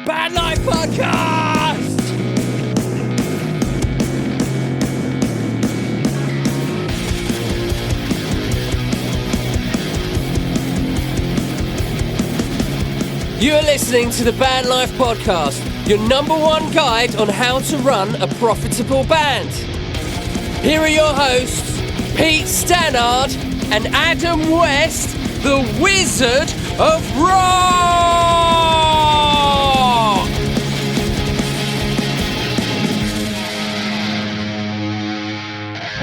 Band Life Podcast! You are listening to the Band Life Podcast, your number one guide on how to run a profitable band. Here are your hosts, Pete Stannard and Adam West, the Wizard of Rock!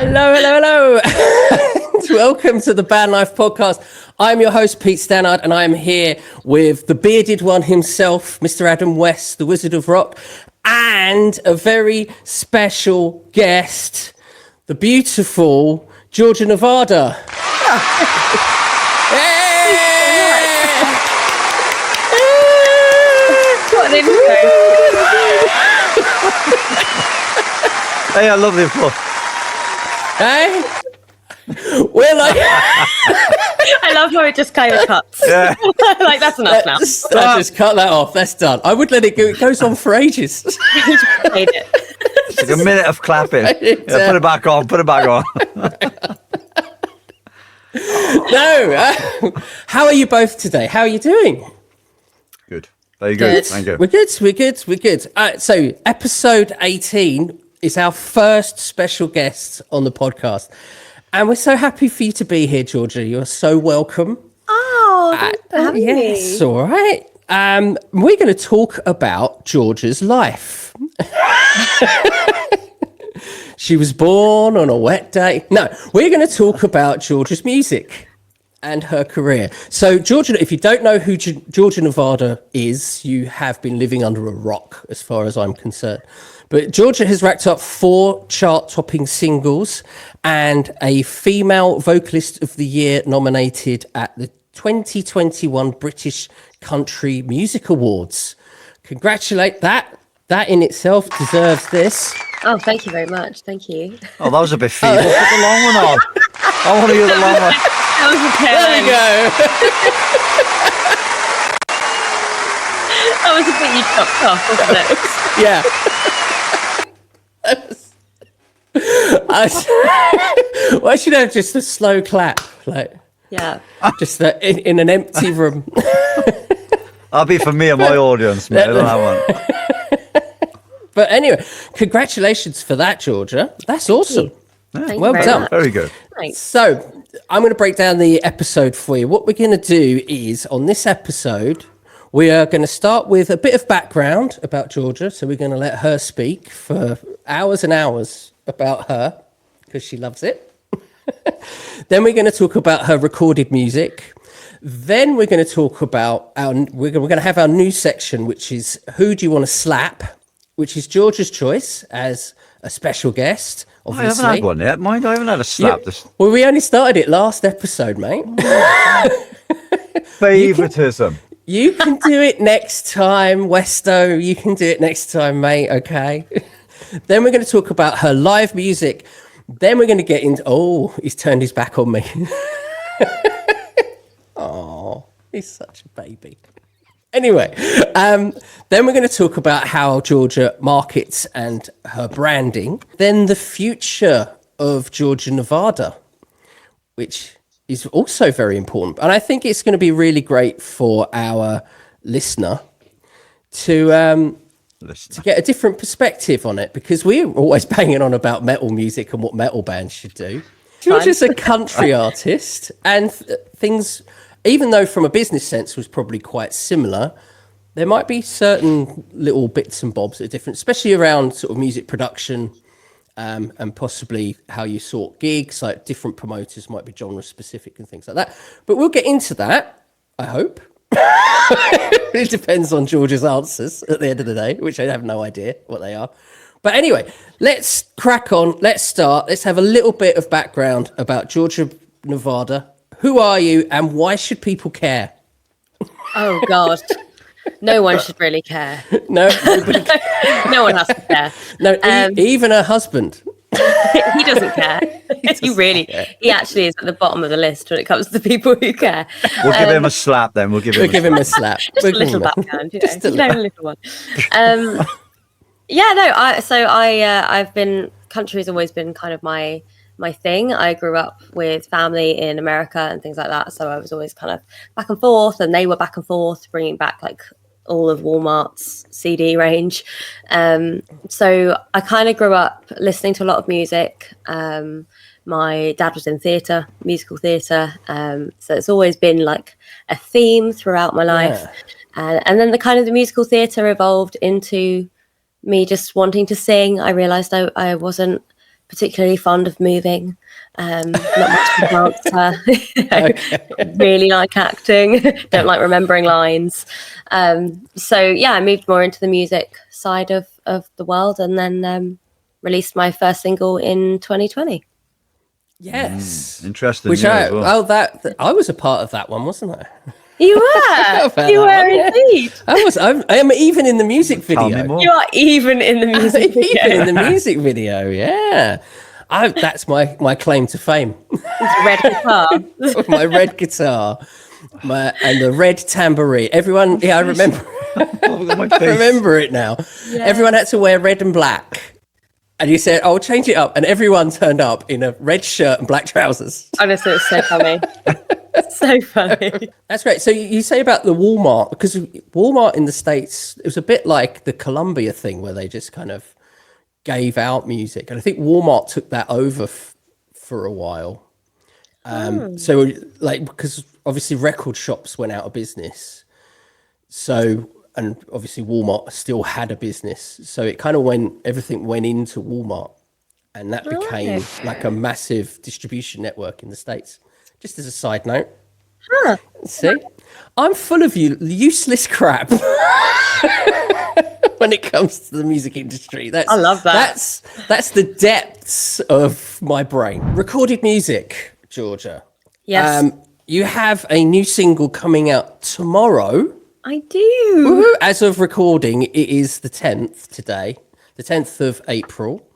Hello, hello, hello. Welcome to the Band Life Podcast. I'm your host, Pete Stannard, and I'm here with the bearded one himself, Mr. Adam West, the Wizard of Rock, and a very special guest, the beautiful Georgia Nevada. Hey, I love the applause. Hey? We're like... I love how it just kind of cuts. Yeah. Like, that's enough now. I just cut that off. That's done. I would let it go. It goes on for ages. Played it. It's like a minute of clapping. Yeah, put it back on. Put it back on. No. How are you both today? How are you doing? Good. Very good. Good. Thank you. We're good. So episode 18 is our first special guest on the podcast. And we're so happy for you to be here, Georgia. You're so welcome. Oh, thanks for having me. Yes, all right. We're going to talk about Georgia's life. She was born on a wet day. No, we're going to talk about Georgia's music and her career. So, Georgia, if you don't know who Georgia Nevada is, you have been living under a rock, as far as I'm concerned. But Georgia has racked up 4 chart-topping singles and a Female Vocalist of the Year nominated at the 2021 British Country Music Awards. Congratulate that. That in itself deserves this. Oh, thank you very much. Thank you. Oh, that was a bit feeble. Put the long one on. I want to hear the long one. That was a There we go. That was a bit you chopped off, wasn't it? Yeah. Why should I have just a slow clap? Like, Yeah. just that in an empty room. That'll be for me and my audience, mate. I don't have one. But anyway, congratulations for that, Georgia. That's awesome. Thank you Well very done. much. Very good. Thanks. So I'm going to break down the episode for you. What we're going to do is, on this episode, we are going to start with a bit of background about Georgia. So we're going to let her speak for hours and hours about her because she loves it. Then we're going to talk about her recorded music. Then we're going to talk about we're going to have our new section, which is Who Do You Want to Slap? Which is Georgia's choice as a special guest. Obviously. I haven't had one yet. Mind, I haven't had a slap. Yeah. Well, we only started it last episode, mate. Favoritism. You can do it next time, Westo. You can do it next time, mate. Okay. Then we're going to talk about her live music. Then we're going to get into... Oh, he's turned his back on me. Oh, he's such a baby. Anyway, then we're going to talk about how Georgia markets and her branding. Then the future of Georgia Nevada, which is also very important. And I think it's going to be really great for our listener to get a different perspective on it, because we're always banging on about metal music and what metal bands should do. Georgia's a country artist, and things... Even though from a business sense was probably quite similar, there might be certain little bits and bobs that are different, especially around sort of music production and possibly how you sort gigs, like different promoters might be genre specific and things like that. But we'll get into that, I hope. It depends on George's answers at the end of the day, which I have no idea what they are. But anyway, let's crack on. Let's start. Let's have a little bit of background about Georgia Nevada. Who are you and why should people care? Oh, God. No one should really care. No, nobody. No one has to care. No, even her husband. He doesn't care. He actually is at the bottom of the list when it comes to the people who care. We'll give him a slap then. We'll give him a slap. Just a little backhand, just a little one. I've been, country's always been kind of my thing. I grew up with family in America and things like that, so I was always kind of back and forth, and they were back and forth, bringing back like all of Walmart's CD range. So I kind of grew up listening to a lot of music. My dad was in theatre, musical theatre, so it's always been like a theme throughout my life. And then the musical theatre evolved into me just wanting to sing. I realised I wasn't particularly fond of moving, not much of a dancer. Really like acting, don't like remembering lines. I moved more into the music side of the world, and then released my first single in 2020. Yes, interesting. Which I was a part of that one, wasn't I? You were. You were indeed. I am even in the music video. You are even in the music video. Even in the music video, yeah. That's my claim to fame. Red guitar. My red guitar. And the red tambourine. Everyone, I remember. I remember it now. Yeah. Everyone had to wear red and black. And you said, "I'll change it up." And everyone turned up in a red shirt and black trousers. Honestly, it's so funny. So funny. That's great. So you say about the Walmart, because Walmart in the States, it was a bit like the Columbia thing where they just kind of gave out music. And I think Walmart took that over for a while. So like, because obviously record shops went out of business. So, and obviously Walmart still had a business. So it kind of everything went into Walmart, and that became like a massive distribution network in the States. Just as a side note. Huh. See, I'm full of useless crap when it comes to the music industry. I love that. That's the depths of my brain. Recorded music, Georgia. Yes. You have a new single coming out tomorrow. I do. Woo-hoo. As of recording, it is the 10th today, the 10th of April.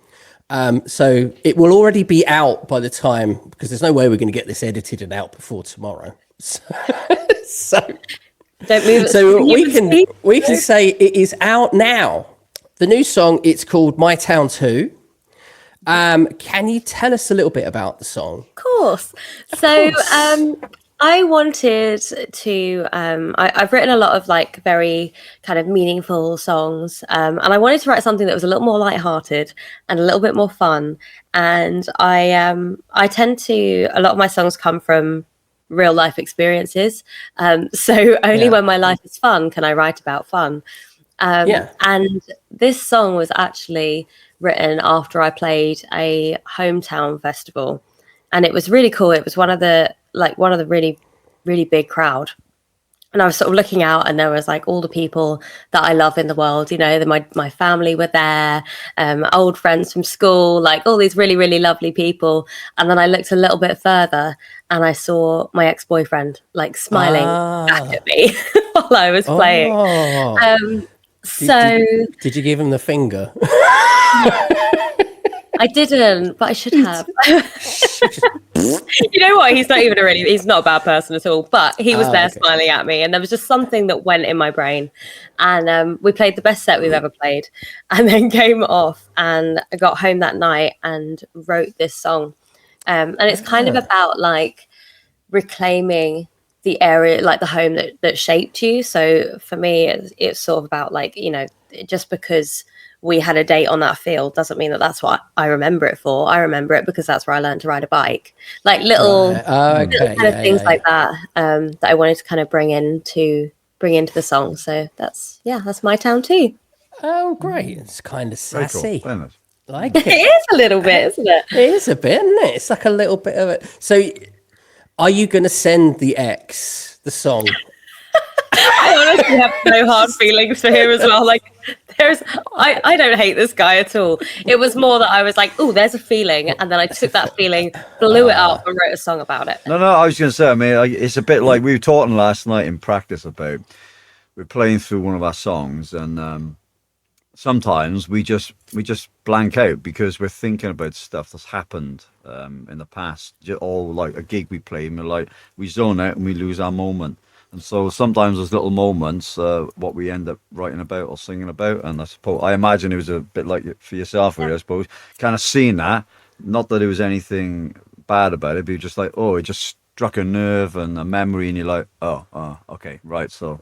So it will already be out by the time, because there's no way we're going to get this edited and out before tomorrow. So don't move it. So we can say it is out now. The new song, it's called My Town 2. Can you tell us a little bit about the song? Of course. I wanted to, I've written a lot of like very kind of meaningful songs, and I wanted to write something that was a little more lighthearted and a little bit more fun. And I tend to, a lot of my songs come from real life experiences. So only when my life is fun can I write about fun. And this song was actually written after I played a hometown festival, and it was really cool. It was one of the really, really big crowd. And I was sort of looking out, and there was like all the people that I love in the world, you know, my family were there, old friends from school, like all these really, really lovely people. And then I looked a little bit further, and I saw my ex-boyfriend like smiling back at me while I was playing. Did you give him the finger? I didn't, but I should have. You know what? He's not a bad person at all, but he was there smiling at me, and there was just something that went in my brain. And we played the best set we've ever played, and then came off, and I got home that night and wrote this song. And it's kind of about like reclaiming the area, like the home that shaped you. So for me, it's sort of about like, you know, just because we had a date on that field doesn't mean that that's what I remember it for. I remember it because that's where I learned to ride a bike. Like little things like that, that I wanted to kind of bring into the song. So that's My Town too. Oh, great. It's kind of sassy. Cool. Like it. It is a little bit, isn't it? It is a bit, isn't it? It's like a little bit of it. So are you going to send the ex the song? I honestly have no hard feelings for him as well. Like I don't hate this guy at all. It was more that I was like, oh, there's a feeling. And then I took that feeling, blew it up and wrote a song about it. No, I was going to say, I mean, it's a bit like we were talking last night in practice about, we're playing through one of our songs, and sometimes we just blank out because we're thinking about stuff that's happened in the past, or like a gig we played, and we zone out and we lose our moment. And so sometimes those little moments, what we end up writing about or singing about. And I imagine it was a bit like for yourself, really, I suppose, kind of seeing that. Not that it was anything bad about it, but you're just like, oh, it just struck a nerve and a memory, and you're like, oh, okay, right, so.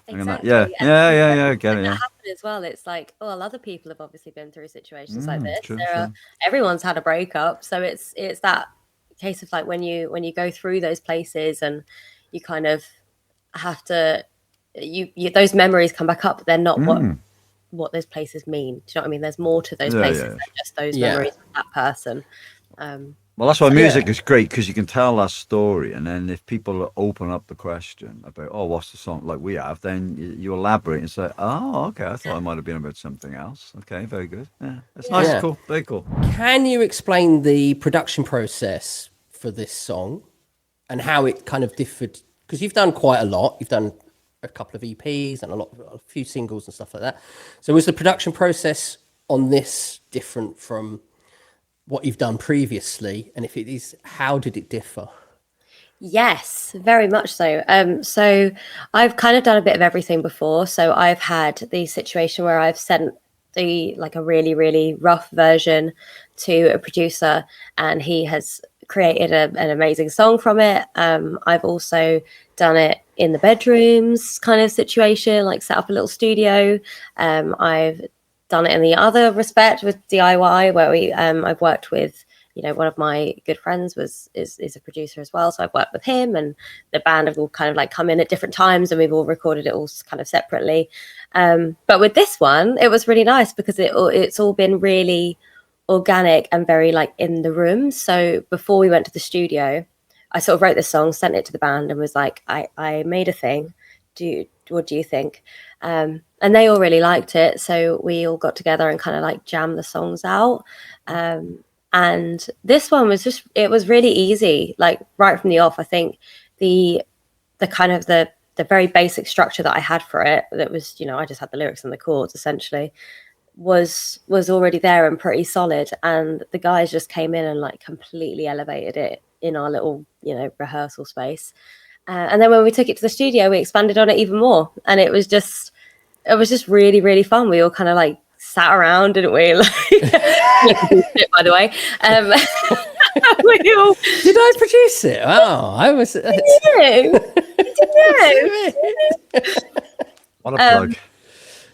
Exactly. Yeah, I get it. That Yeah, happen as well. It's like, well, other people have obviously been through situations like this. true, Everyone's had a breakup, so it's that case of like when you go through those places and you kind of have to, those memories come back up, but they're not what those places mean. Do you know what I mean? There's more to those places than just those memories of that person. Well, that's why music is great, because you can tell that story, and then if people open up the question about, oh, what's the song, like we have, then you elaborate and say, oh, okay, I thought it might have been about something else. Okay, very good. Yeah, it's nice, cool, very cool. Can you explain the production process for this song and how it kind of differed? Because you've done quite a lot. You've done a couple of EPs and a few singles and stuff like that. So was the production process on this different from what you've done previously? And if it is, how did it differ? Yes, very much so. So I've kind of done a bit of everything before. So I've had the situation where I've sent a really, really rough version to a producer, and he has created an amazing song from it. I've also done it in the bedrooms kind of situation, like set up a little studio. I've done it in the other respect with DIY, where I've worked with, one of my good friends is a producer as well, so I've worked with him, and the band have all kind of like come in at different times, and we've all recorded it all kind of separately. But with this one, it was really nice because it's all been really organic and very like in the room. So before we went to the studio, I sort of wrote this song, sent it to the band, and was like, I made a thing. What do you think? And they all really liked it. So we all got together and kind of like jammed the songs out. And this one was it was really easy, like right from the off. I think the kind of the very basic structure that I had for it, that was, I just had the lyrics and the chords essentially, was already there and pretty solid. And the guys just came in and like completely elevated it in our little, rehearsal space. And then when we took it to the studio, we expanded on it even more. And it was just really, really fun. We all kind of like sat around, didn't we? Like, by the way. Did I produce it? Oh, I was. Did you? What a plug.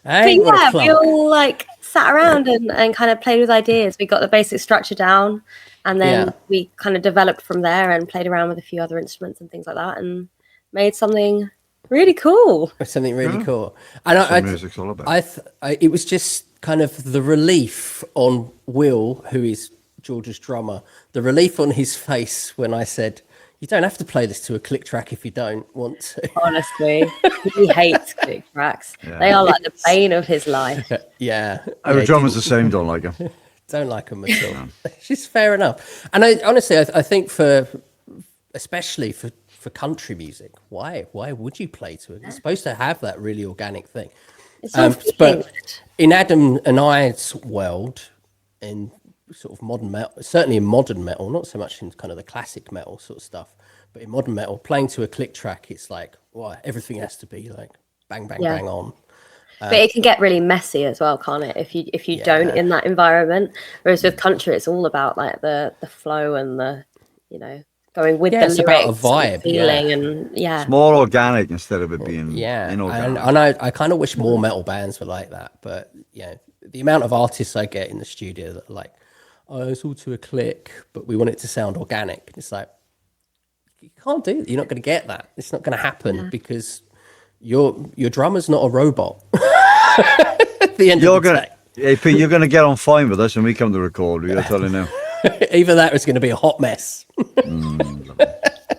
Hey, but yeah, we all like sat around and kind of played with ideas. We got the basic structure down, and then we kind of developed from there and played around with a few other instruments and things like that, and made something really cool. Something really cool. And music's all about. It was just kind of the relief on Will, who is George's drummer, the relief on his face when I said, you don't have to play this to a click track if you don't want to. Honestly, he hates click tracks. Yeah. They are like the bane of his life. Yeah. Our drummers the same, don't like them. Don't like them at all. It's just fair enough. And honestly, I think especially for country music, why would you play to it? It's supposed to have that really organic thing. But in Adam and I's world, in sort of modern metal, certainly in modern metal, not so much in kind of the classic metal sort of stuff, but in modern metal, playing to a click track, it's like, everything has to be like bang, bang, bang on. But it can get really messy as well, can't it? If you don't in that environment. Whereas with country, it's all about like the flow and the, going with the lyrics, about a vibe, feeling, and it's more organic instead of it being inorganic. And I kind of wish more metal bands were like that. But the amount of artists I get in the studio that are like, oh, it's all to a click, but we want it to sound organic. It's like, you can't do it. You're not going to get that. It's not going to happen because your drummer's not a robot. At the end of the day. AP, you're going to get on fine with us when we come to record. You're telling now. Either that or it's going to be a hot mess.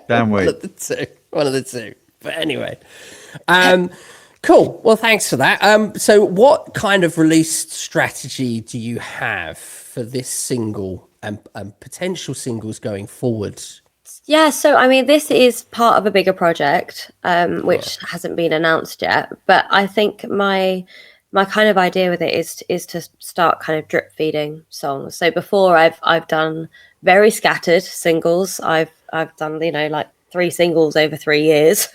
Damn wait. One of the two. But anyway. Cool. Well, thanks for that. So what kind of release strategy do you have for this single and potential singles going forward? Yeah, so I mean, this is part of a bigger project, which hasn't been announced yet. But I think my my kind of idea with it is to start kind of drip feeding songs. So before I've done very scattered singles. I've done, you know, like 3 singles over 3 years.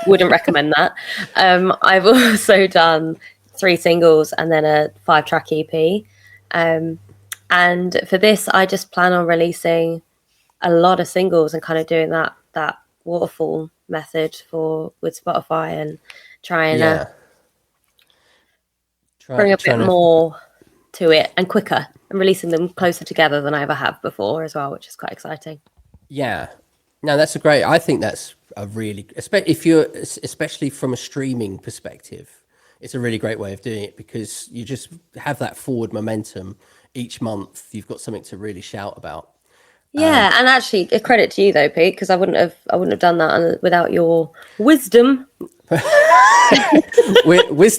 Wouldn't recommend that. I've also done 3 singles and then a 5-track EP. And for this, I just plan on releasing a lot of singles and kind of doing that waterfall method with Spotify and trying to bring a bit more to it and quicker, and releasing them closer together than I ever have before as well, which is quite exciting. Yeah. No, I think that's a really, especially from a streaming perspective, it's a really great way of doing it, because you just have that forward momentum each month. You've got something to really shout about. Yeah, and actually, a credit to you though, Pete, because I wouldn't have done that without your wisdom.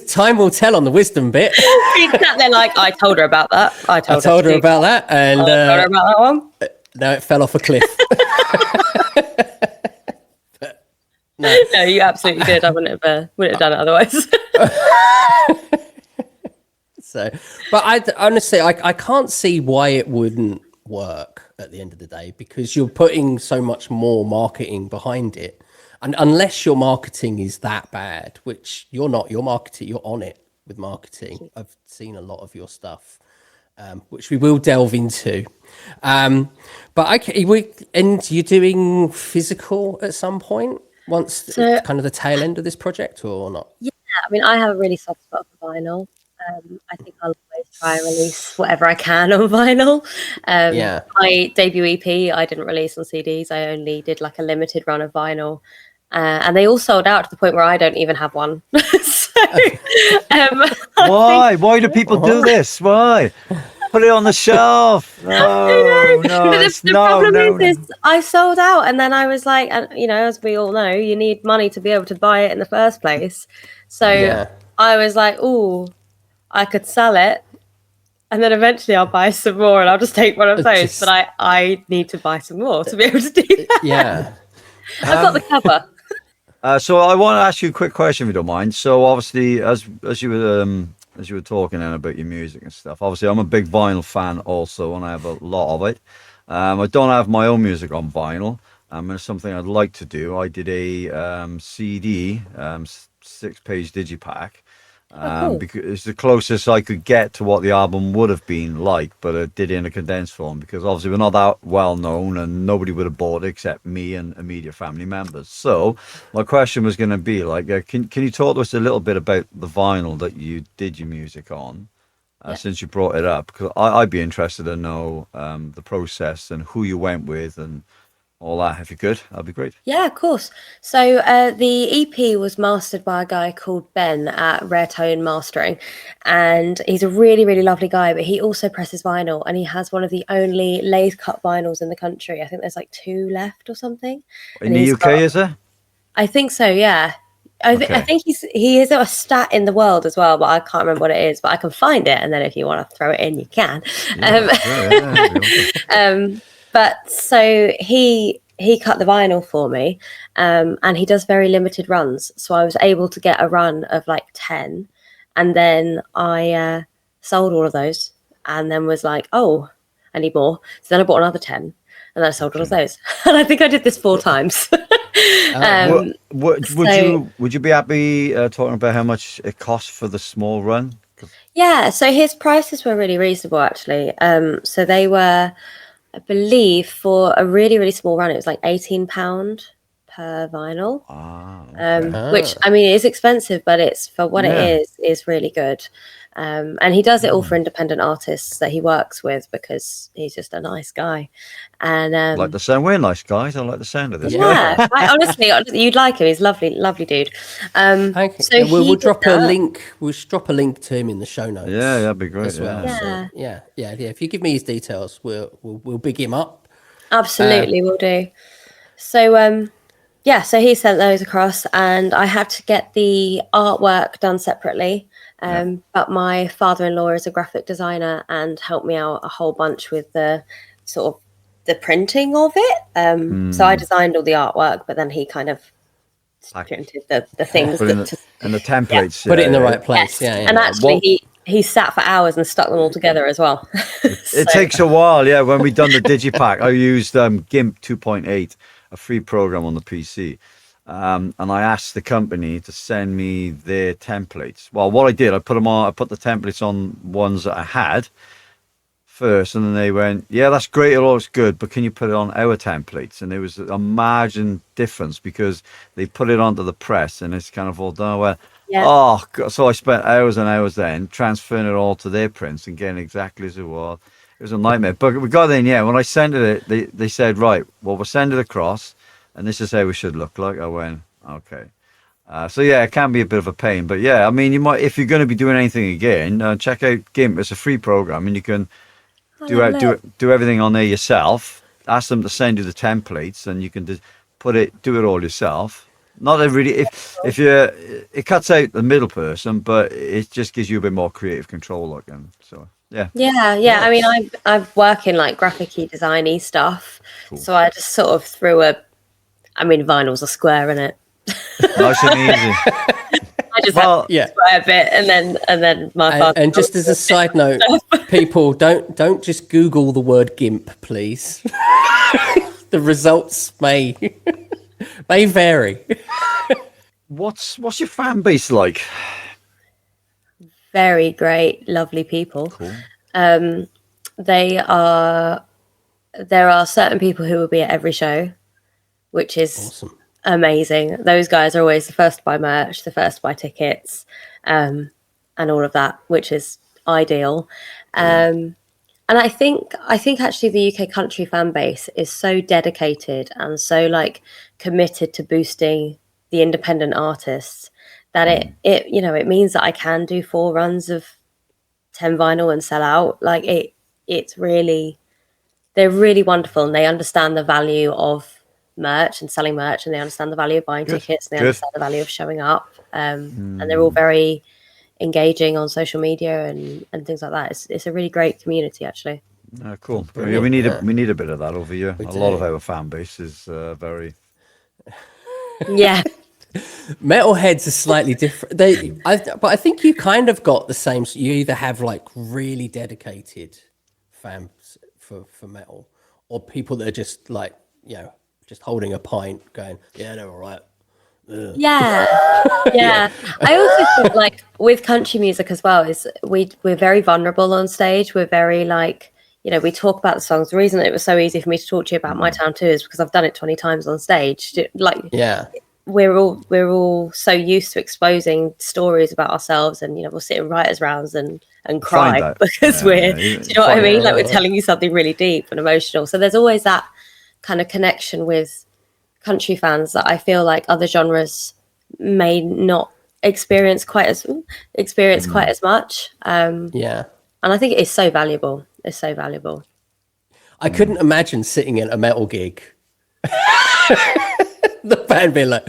Time will tell on the wisdom bit. She's sat there like, I told her about that. I told her about that, and I told her about that one. Now it fell off a cliff. No, you absolutely did. I wouldn't have done it otherwise. So, but I honestly, I can't see why it wouldn't work at the end of the day, because you're putting so much more marketing behind it, and unless your marketing is that bad, which you're not, you're on it with marketing. I've seen a lot of your stuff, which we will delve into. But and you're doing physical at some point once kind of the tail end of this project, or not? Yeah, I mean, I have a really soft spot for vinyl. I think I'll always try and release whatever I can on vinyl. My debut EP, I didn't release on CDs. I only did like a limited run of vinyl. And they all sold out to the point where I don't even have one. Why? Why do people do this? Why? Put it on the shelf. No. The problem is I sold out, and then I was like, you know, as we all know, you need money to be able to buy it in the first place. So I was like, oh, I could sell it, and then eventually I'll buy some more, and I'll just take one of those. But I need to buy some more to be able to do that. Yeah, I've got the cover. So I want to ask you a quick question, if you don't mind. So obviously, as you were talking then about your music and stuff, obviously I'm a big vinyl fan also, and I have a lot of it. I don't have my own music on vinyl. It's something I'd like to do. I did a CD, 6-page digipack. Cool. Because it's the closest I could get to what the album would have been like, but I did it in a condensed form, because obviously we're not that well known and nobody would have bought it except me and immediate family members. So my question was going to be like, can you talk to us a little bit about the vinyl that you did your music on, since you brought it up? Because I'd be interested to know the process and who you went with and all that. If you could, that'd be great. Yeah, of course. So the EP was mastered by a guy called Ben at Rare Tone Mastering, and he's a really, really lovely guy, but he also presses vinyl, and he has one of the only lathe cut vinyls in the country. I think there's like 2 left or something. In the UK, is there? I think so, yeah. I think he is a stat in the world as well, but I can't remember what it is, but I can find it, and then if you want to throw it in, you can. But so he cut the vinyl for me, and he does very limited runs. So I was able to get a run of like 10, and then I sold all of those, and then was like, oh, I need more. So then I bought another 10, and then I sold all of those. And I think I did this 4 times. Would you be happy talking about how much it cost for the small run? Yeah, so his prices were really reasonable, actually. So they were, I believe, for a really, really small run, it was like £18 per vinyl. Which, I mean, it is expensive, but it's for what it is really good. And he does it all for independent artists that he works with, because he's just a nice guy. And like the sound, we're nice guys. I like the sound of this. Yeah, honestly, you'd like him. He's lovely, lovely dude. Thank you. So we'll drop a link. We'll drop a link to him in the show notes. Yeah, that'd be great. As well. Yeah. So, yeah. If you give me his details, we'll big him up. Absolutely, we'll do. So so he sent those across, and I had to get the artwork done separately. But my father-in-law is a graphic designer and helped me out a whole bunch with the sort of the printing of it. So I designed all the artwork, but then he kind of printed the things Put in the templates. Put it in the right yes. place. Yeah, And actually, Well- he sat for hours and stuck them all together as well. It takes a while, yeah. When we done the digipack, I used GIMP 2.8, a free program on the PC, and I asked the company to send me their templates. Well, what I did, I put the templates on ones that I had first, and then they went, "Yeah, that's great, it all looks good, but can you put it on our templates?" And there was a margin difference because they put it onto the press, and it's kind of all done. Well, Yeah. oh, God. So I spent hours and hours then transferring it all to their prints and getting exactly as it was. It was a nightmare. But we got in, yeah. When I sent it, they said, right, well, we'll send it across, and this is how we should look like. I went, okay. So yeah, it can be a bit of a pain, but yeah, I mean, you might, if you're going to be doing anything again, check out GIMP. It's a free program, and you can do everything on there yourself. Ask them to send you the templates, and you can just do it all yourself. Not a really, if you, it cuts out the middle person, but it just gives you a bit more creative control. Like, and so yeah. Yeah. I mean, I work in like graphic-y, designy stuff, so I just sort of threw vinyl's a square, in it. Nice and easy. I just had a square bit, and then my father. And just as a side note, people don't just Google the word GIMP, please. The results may vary. What's your fan base like? Very great, lovely people. Cool. There are certain people who will be at every show, which is Awesome. Amazing. Those guys are always the first to buy merch, the first to buy tickets, and all of that, which is ideal. And I think actually the UK country fan base is so dedicated and so like committed to boosting the independent artists that it means that I can do 4 runs of 10 vinyl and sell out. Like they're really wonderful, and they understand the value of merch and selling merch, and they understand the value of buying tickets, and they understand the value of showing up. And they're all very engaging on social media and things like that. It's a really great community, actually. Cool. Yeah, we need a bit of that over here. A lot of our fan base is very. Yeah. Metalheads are slightly different. But I think you kind of got the same. You either have like really dedicated fans for metal, or people that are just like, just holding a pint, going, "Yeah, they're all right." Ugh. Yeah. I also think like with country music as well is we're very vulnerable on stage. We're very like, we talk about the songs. The reason it was so easy for me to talk to you about My Town too is because I've done it 20 times on stage. Like, we're all so used to exposing stories about ourselves, and we'll sit in writers' rounds and cry because do you know what I mean? Like, we're telling you something really deep and emotional. So there's always that kind of connection with country fans that I feel like other genres may not experience quite as much. And I think it is so valuable. It's so valuable. I couldn't imagine sitting at a metal gig. The band being like,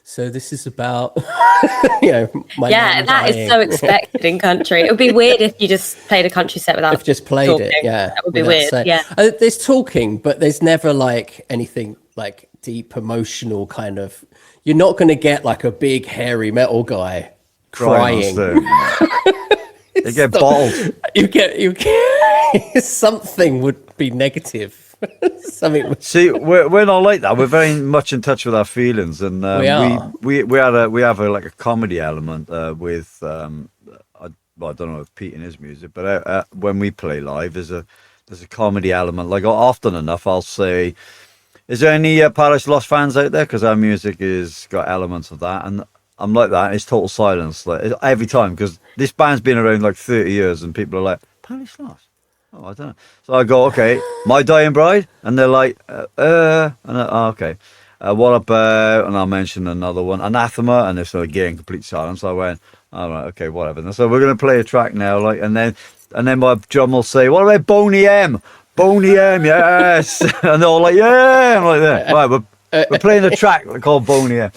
so this is about, my that dying. is so expected in country. It would be weird if you just played a country set without I've just played talking. it. Yeah, that would be weird. There's talking, but there's never like anything like deep emotional kind of. You're not going to get like a big hairy metal guy crying. You get bottled. You get something would be negative. Something. See, we're not like that. We're very much in touch with our feelings, and we have a comedy element with I don't know if Pete and his music, but when we play live, there's a comedy element. Like often enough, I'll say, "Is there any Paradise Lost fans out there?" Because our music is got elements of that, and I'm like that. It's total silence like every time, because this band's been around like 30 years, and people are like, "Paradise Lost." Oh, I don't know. So I go, okay, My Dying Bride, and they're like, okay. What about? And I'll mention another one, Anathema, and they're sort of getting complete silence. I went, all right, okay, whatever. And so we're gonna play a track now, like, and then my drum will say, what about Boney M? Boney M, yes. And they're all like, yeah, I'm like that. Right, we're playing a track called Boney M.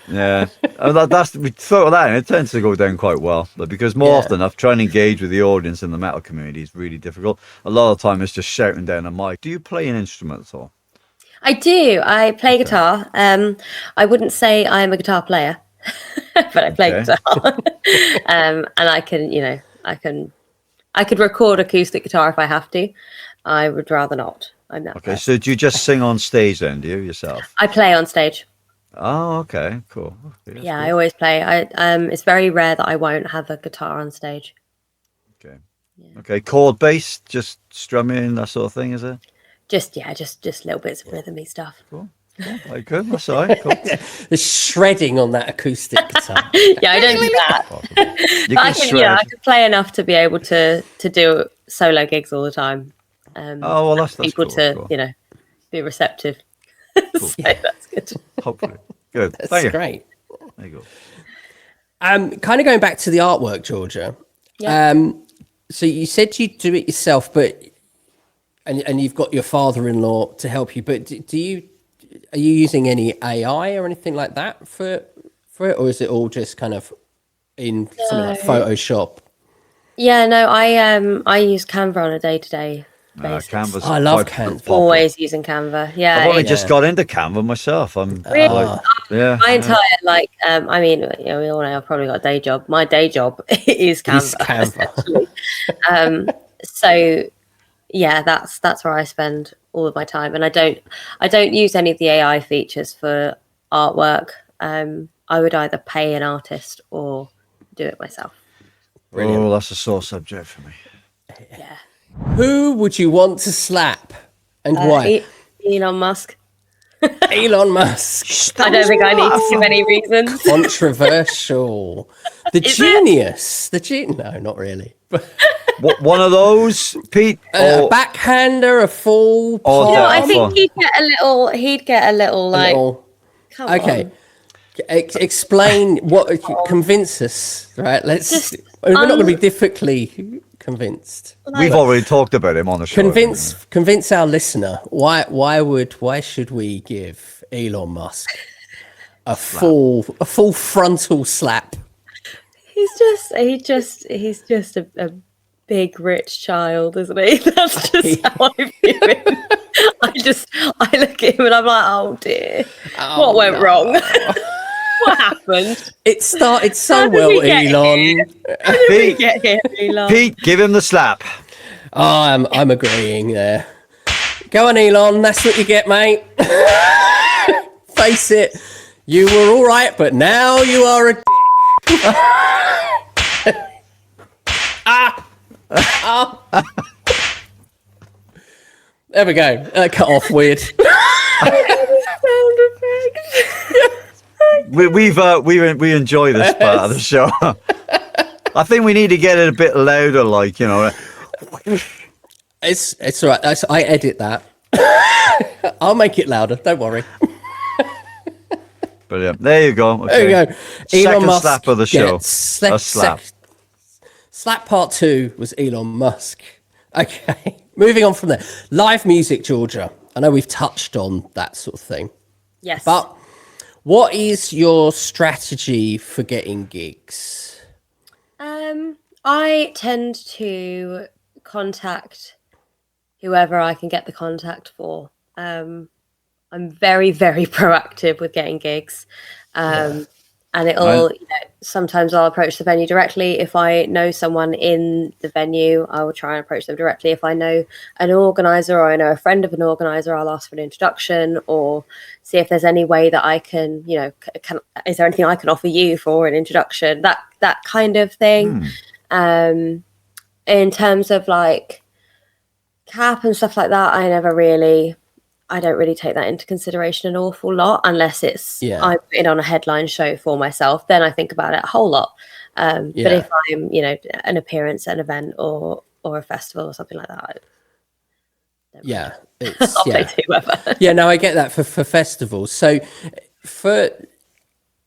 Yeah, we thought of that, and it tends to go down quite well. But because more often enough, trying to engage with the audience in the metal community is really difficult. A lot of the time, it's just shouting down a mic. Do you play an instrument at all? I do. I play guitar. I wouldn't say I'm a guitar player, but I play guitar. And I can, I could record acoustic guitar if I have to. I would rather not. I'm not. Okay, so do you just sing on stage then, do you, yourself? I play on stage. Oh, okay, cool. Okay, Yeah, cool. I always play. It's very rare that I won't have a guitar on stage. Okay. Yeah. Okay, chord based, just strumming, that sort of thing, is it? Just little bits of rhythmy stuff. Cool. Yeah, very good. That's all right. Cool. The shredding on that acoustic guitar. Yeah, I don't do that. You I can can, shred. I can play enough to be able to do solo gigs all the time. Oh, well, that's people cool, to cool. be receptive. Cool. So that's good. Hopefully. Good. That's Thank you. great. There you go. Kind of going back to the artwork, Georgia. Yeah. So you said you do it yourself, but and you've got your father-in-law to help you. But are you using any AI or anything like that for it, or is it all just kind of in something like Photoshop? Yeah, no, I use Canva on a day-to-day basis. Canva's I love quite Canva. popular. Always using Canva. Yeah. I've only just got into Canva myself. I'm Really? yeah. My entire I mean, we all know I've probably got a day job. My day job is Canva. Essentially. So yeah, that's where I spend all of my time, and I don't use any of the AI features for artwork. I would either pay an artist or do it myself. Brilliant. Oh, that's a sore subject for me. Yeah. Who would you want to slap and why? Elon Musk. Elon Musk. I don't think I need to give any reasons. Controversial. The genius. No, not really. What, one of those, Pete? A backhander, a full Oh, No, palm, I think he'd get a little like. Come okay. on. Explain what. Convince us, right? Let's. We're not going to be difficultly convinced. We've already talked about him on the show. Convince our listener. Why should we give Elon Musk a full frontal slap? He's just a big rich child, isn't he? That's just how I view him. I look at him and I'm like, oh dear, what went wrong? What happened? It started so well, Elon. Pete, give him the slap. Oh, I'm agreeing there. Go on, Elon. That's what you get, mate. Face it. You were all right, but now you are a There we go. Cut off weird. We enjoy this part of the show. I think we need to get it a bit louder, like, you know. It's all right. I edit that. I'll make it louder. Don't worry. Brilliant. There you go. Okay. There you go. Second slap of the show. A slap. Slap part 2 was Elon Musk. Okay. Moving on from there. Live music, Georgia. I know we've touched on that sort of thing. Yes. But what is your strategy for getting gigs? I tend to contact whoever I can get the contact for. I'm very, very proactive with getting gigs. And it'll, sometimes I'll approach the venue directly. If I know someone in the venue, I will try and approach them directly. If I know an organizer or I know a friend of an organizer, I'll ask for an introduction or see if there's any way that I can, is there anything I can offer you for an introduction? That kind of thing. In terms of like cap and stuff like that, I don't really take that into consideration an awful lot unless it's I'm putting on a headline show for myself. Then I think about it a whole lot. But if I'm, an appearance, an event, or a festival or something like that, I'll play to whoever. No, I get that for festivals. So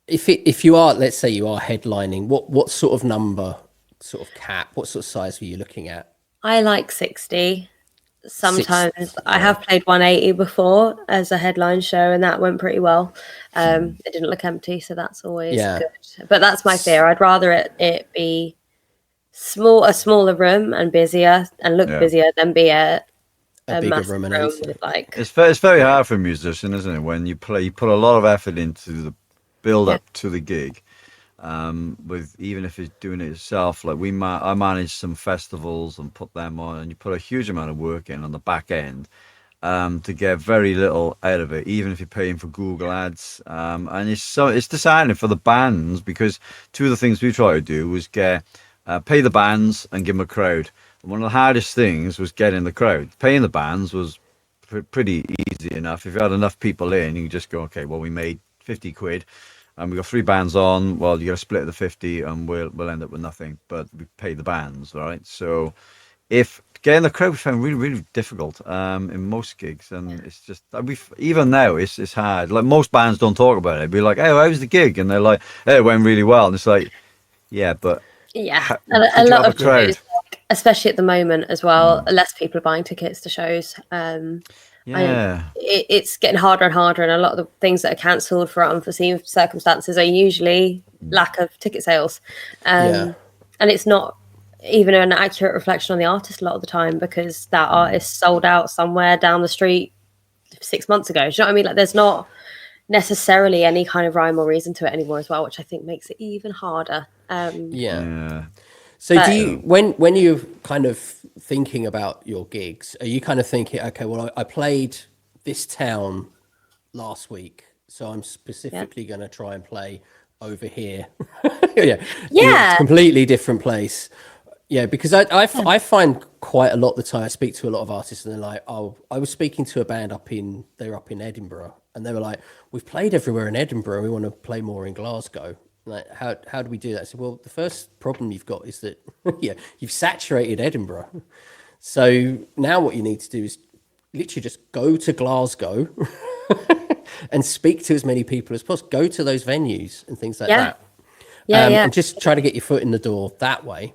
if you are, let's say you are headlining, what sort of number, sort of cap, what sort of size were you looking at? I like 60. Sometimes I have played 180 before as a headline show, and that went pretty well. It didn't look empty, so that's always good. But that's my fear. I'd rather it be a smaller room and busier and look busier than be a a bigger massive room and room everything. with like It's very hard for a musician, isn't it? When you play, you put a lot of effort into the build up to the gig. With even if you're doing it yourself, like I manage some festivals and put them on, and you put a huge amount of work in on the back end to get very little out of it, even if you're paying for Google Ads. And it's disheartening for the bands, because two of the things we try to do was get pay the bands and give them a crowd. And one of the hardest things was getting the crowd. Paying the bands was pretty easy enough. If you had enough people in, you could just go, okay, well, we made 50 quid. And we got 3 bands on. Well, you got to split the 50, and we'll end up with nothing. But we pay the bands, right? So, if getting the crowd, we found really, really difficult in most gigs, and it's just even now it's hard. Like, most bands don't talk about it. It'd be like, "Hey, how was the gig?" And they're like, "Hey, it went really well." And it's like, "Yeah, but a lot of crowd, especially at the moment as well. Less people are buying tickets to shows. It's getting harder and harder, and a lot of the things that are cancelled for unforeseen circumstances are usually lack of ticket sales, and it's not even an accurate reflection on the artist a lot of the time, because that artist sold out somewhere down the street 6 months ago. Do you know what I mean? Like, there's not necessarily any kind of rhyme or reason to it anymore as well, which I think makes it even harder. So do you, when you're kind of thinking about your gigs, are you kind of thinking, okay, well, I played this town last week, so I'm specifically going to try and play over here? It's a completely different place. Yeah, because I find quite a lot of the time I speak to a lot of artists, and they're like, oh, I was speaking to a band they're up in Edinburgh, and they were like, we've played everywhere in Edinburgh, we want to play more in Glasgow. Like, how do we do that? I said, well, the first problem you've got is that you've saturated Edinburgh. So now what you need to do is literally just go to Glasgow and speak to as many people as possible. Go to those venues and things like that. And just try to get your foot in the door that way.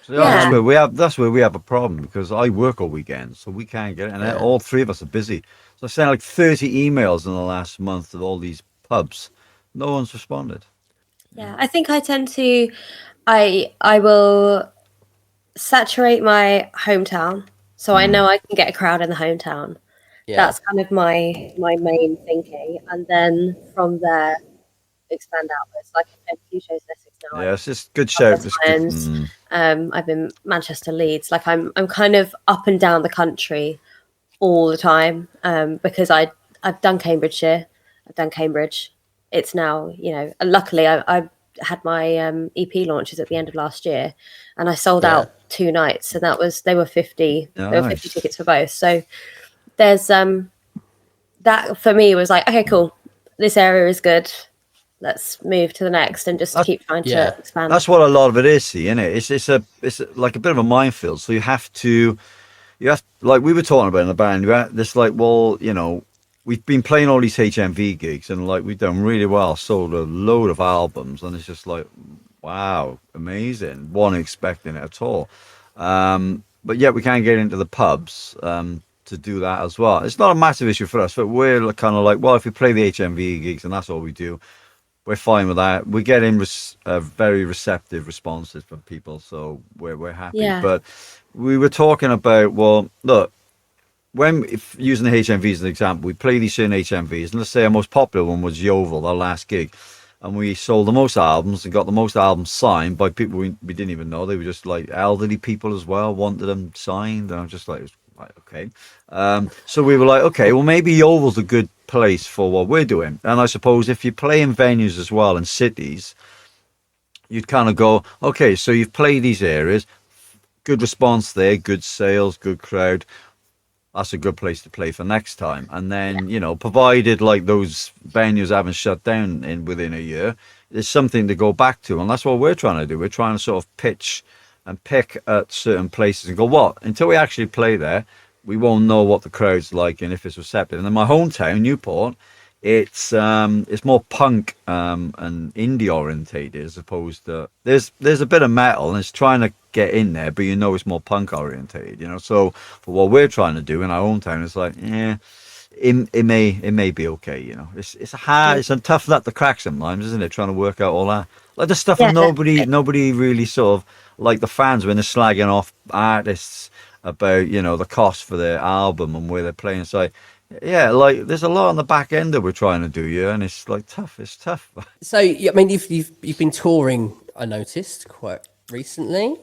So that's where we have a problem, because I work all weekend, so we can't get it, and all 3 of us are busy. So I sent like 30 emails in the last month to all these pubs. No one's responded. Yeah, I think I tend to, I will saturate my hometown, so I know I can get a crowd in the hometown. That's kind of my main thinking, and then from there expand outwards. Like, I've played a few shows in Essex now. Yeah, it's just good show. I've been Manchester, Leeds. Like, I'm kind of up and down the country all the time, because I've done Cambridgeshire, I've done Cambridge. It's now, luckily I had my EP launches at the end of last year, and I sold out 2 nights, and they were 50. There were 50 tickets for both. So there's that for me was like, okay, cool, this area is good. Let's move to the next and just keep trying to expand. That's what a lot of it is, isn't it? It's like a bit of a minefield. So you have like we were talking about in the band. This like, well, we've been playing all these HMV gigs, and like we've done really well, sold a load of albums, and it's just like, wow, amazing. Wasn't expecting it at all. But yet we can't get into the pubs to do that as well. It's not a massive issue for us, but we're kind of like, well, if we play the HMV gigs and that's all we do, we're fine with that. We're getting very receptive responses from people, so we're happy. But we were talking about, well, look, if using the HMVs as an example, we play these certain HMVs, and let's say our most popular one was Yeovil, our last gig, and we sold the most albums and got the most albums signed by people we didn't even know. They were just like elderly people as well, wanted them signed, and I'm just like, right, okay. So we were like, okay, well, maybe Yeovil's a good place for what we're doing. And I suppose if you play in venues as well, in cities, you'd kind of go, okay, so you've played these areas, good response there, good sales, good crowd. That's a good place to play for next time. And then, provided like those venues haven't shut down within a year, there's something to go back to. And that's what we're trying to do. We're trying to sort of pitch and pick at certain places and go, what? Until we actually play there, we won't know what the crowd's like and if it's receptive. And in my hometown, Newport, it's more punk and indie orientated, as opposed to there's a bit of metal, and it's trying to get in there, but it's more punk orientated, So for what we're trying to do in our hometown, it's like, it may be okay, It's a tough nut to crack sometimes, isn't it? Trying to work out all that, like the stuff that nobody really sort of, like the fans when they're slagging off artists about, you know, the cost for their album and where they're playing. So, yeah, like there's a lot on the back end that we're trying to do, yeah, and it's like tough. It's tough. So, I mean, you've been touring, I noticed, quite recently.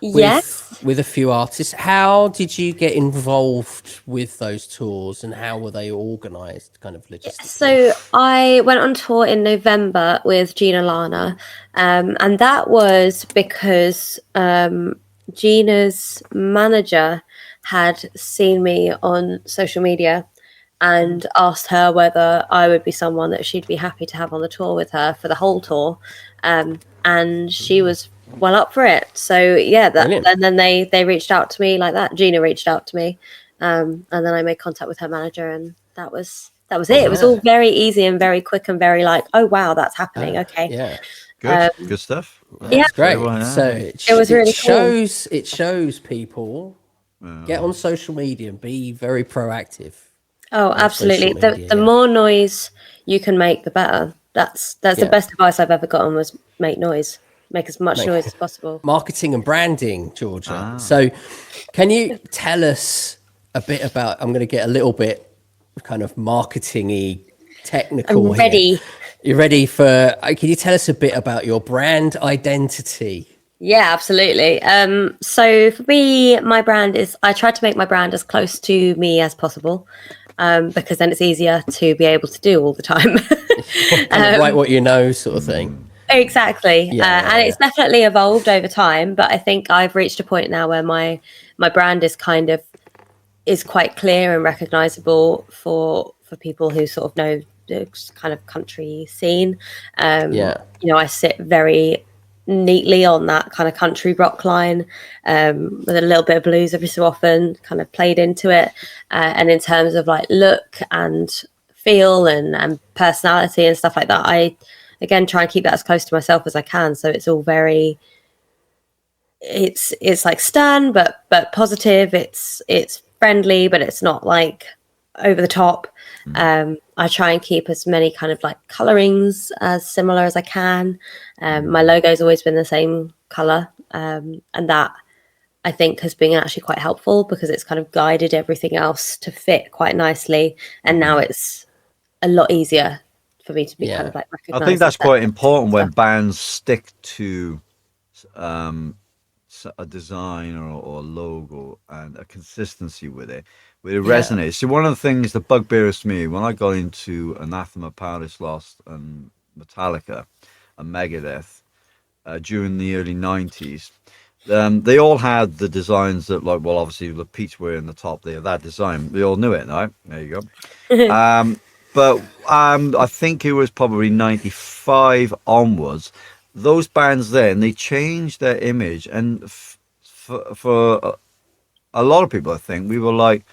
Yes. With a few artists. How did you get involved with those tours, and how were they organised, kind of logistically? So I went on tour in November with Gina Lana, and that was because Gina's manager had seen me on social media and asked her whether I would be someone that she'd be happy to have on the tour with her for the whole tour, and she was well up for it. So yeah, and then they reached out to me like that. Gina reached out to me, and then I made contact with her manager, and that was it. It was all very easy and very quick and very like, oh wow, that's happening. Okay, Yeah. Good stuff. Yeah, That's great. Well, yeah. So it was really cool. it shows people get on social media and be very proactive. Oh, absolutely. social media, The more noise you can make, the better. That's the best advice I've ever gotten, was make noise. Make as much noise as possible. Marketing and branding, Georgia. So can you tell us a bit about, I'm going to get a little bit kind of marketing-y, technical. I'm ready. Here. You ready for, can you tell us a bit about your brand identity? Yeah, absolutely. So for me, my brand is, I try to make my brand as close to me as possible, because then it's easier to be able to do all the time. Kind of write what you know, sort of thing. Exactly. And it's definitely evolved over time, but I think I've reached a point now where my brand is quite clear and recognizable for people who sort of know the kind of country scene. You know, I sit very neatly on that kind of country rock line, with a little bit of blues every so often kind of played into it. And in terms of like look and feel and personality and stuff like that, I again try and keep that as close to myself as I can. So it's all very, it's like stern, but positive. It's friendly, but it's not like over the top. I try and keep as many kind of like colorings as similar as I can. My logo's always been the same color. And that I think has been actually quite helpful, because it's kind of guided everything else to fit quite nicely. And now it's a lot easier for me to be kind of like recognized. I think that's quite important when bands stick to a design or a logo and a consistency with it, where it resonates. So one of the things that bugbears me when I got into Anathema, Paradise Lost, and Metallica and Megadeth during the early 90s, they all had the designs that, like, well, obviously the Pete's wearing the top there, that design, we all knew it, right? There you go. But I think it was probably 95 onwards, those bands then, they changed their image. And for a lot of people, I think, we were like,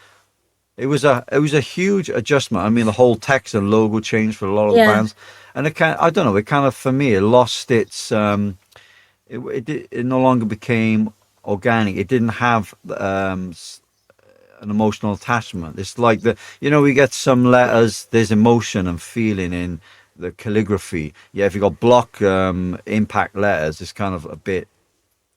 it was a huge adjustment. I mean, the whole text and logo changed for a lot of the bands. And it I don't know, it kind of, for me, it lost its, it no longer became organic. It didn't have an emotional attachment. It's like we get some letters, there's emotion and feeling in the calligraphy. Yeah, if you got block impact letters, it's kind of a bit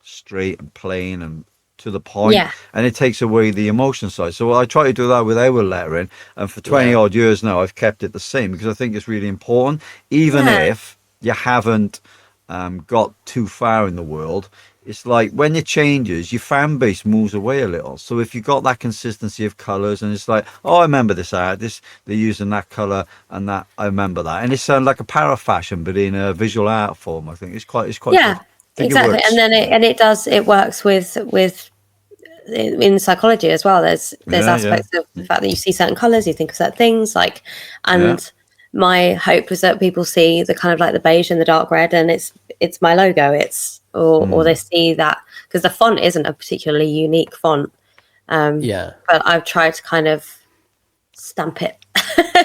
straight and plain and to the point, and it takes away the emotion side. So I try to do that with our lettering, and for 20 odd years now I've kept it the same, because I think it's really important, even if you haven't got too far in the world. It's like when it changes, your fan base moves away a little. So if you got that consistency of colors, and it's like, oh, I remember this artist, they're using that color and that, I remember that, and it's like a parafashion, but in a visual art form. I think it's quite good. Exactly. And then it works with in psychology as well. There's aspects of the fact that you see certain colors, you think of certain things, like, and my hope was that people see the kind of like the beige and the dark red, and it's my logo. Or they see that, because the font isn't a particularly unique font. But I've tried to kind of stamp it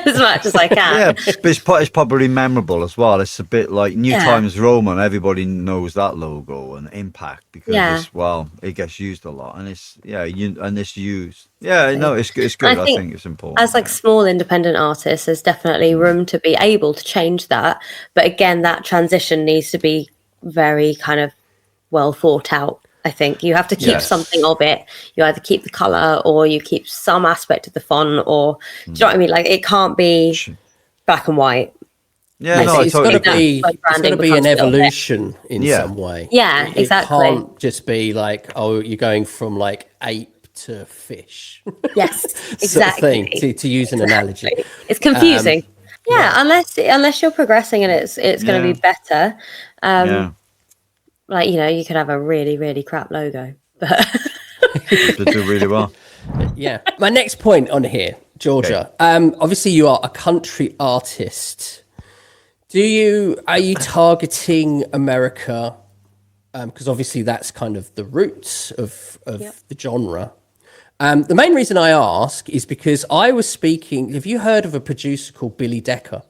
as much as I can. But it's probably memorable as well. It's a bit like New Times Roman. Everybody knows that logo and Impact, because it gets used a lot, and it's used. It's good. I think it's important. As like small independent artists, there's definitely room to be able to change that. But again, that transition needs to be very kind of well thought out, I think you have to keep something of it. You either keep the color or you keep some aspect of the font, or do you know what I mean? Like, it can't be black and white. Yeah, it's got to be. It's got to be an evolution in some way. Yeah, exactly. It can't just be like, oh, you're going from like ape to fish. Yes, exactly. Sort of thing, to use an analogy. It's confusing. Unless you're progressing and it's going to be better. Like, you could have a really, really crap logo, but they do really well. Yeah. My next point on here, Georgia. Obviously, you are a country artist. Are you targeting America? Because obviously that's kind of the roots of the genre. The main reason I ask is because I was speaking. Have you heard of a producer called Billy Decker?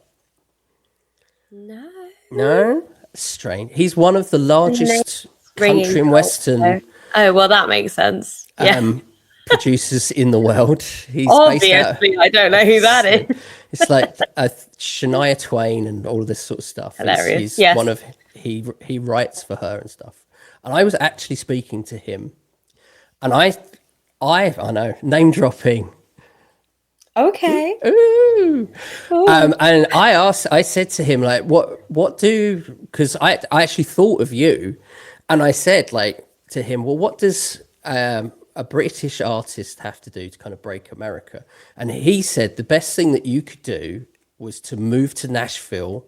No. Strange. He's one of the largest country and western. Oh, well, that makes sense. Producers in the world. He's obviously, I don't know who that is. It's like Shania Twain and all of this sort of stuff. Hilarious. He's one of he writes for her and stuff. And I was actually speaking to him, and I know, name dropping. Okay. Ooh. And I said to him, like, because I actually thought of you, and I said, like, to him, well, what does a British artist have to do to kind of break America? And he said the best thing that you could do was to move to Nashville,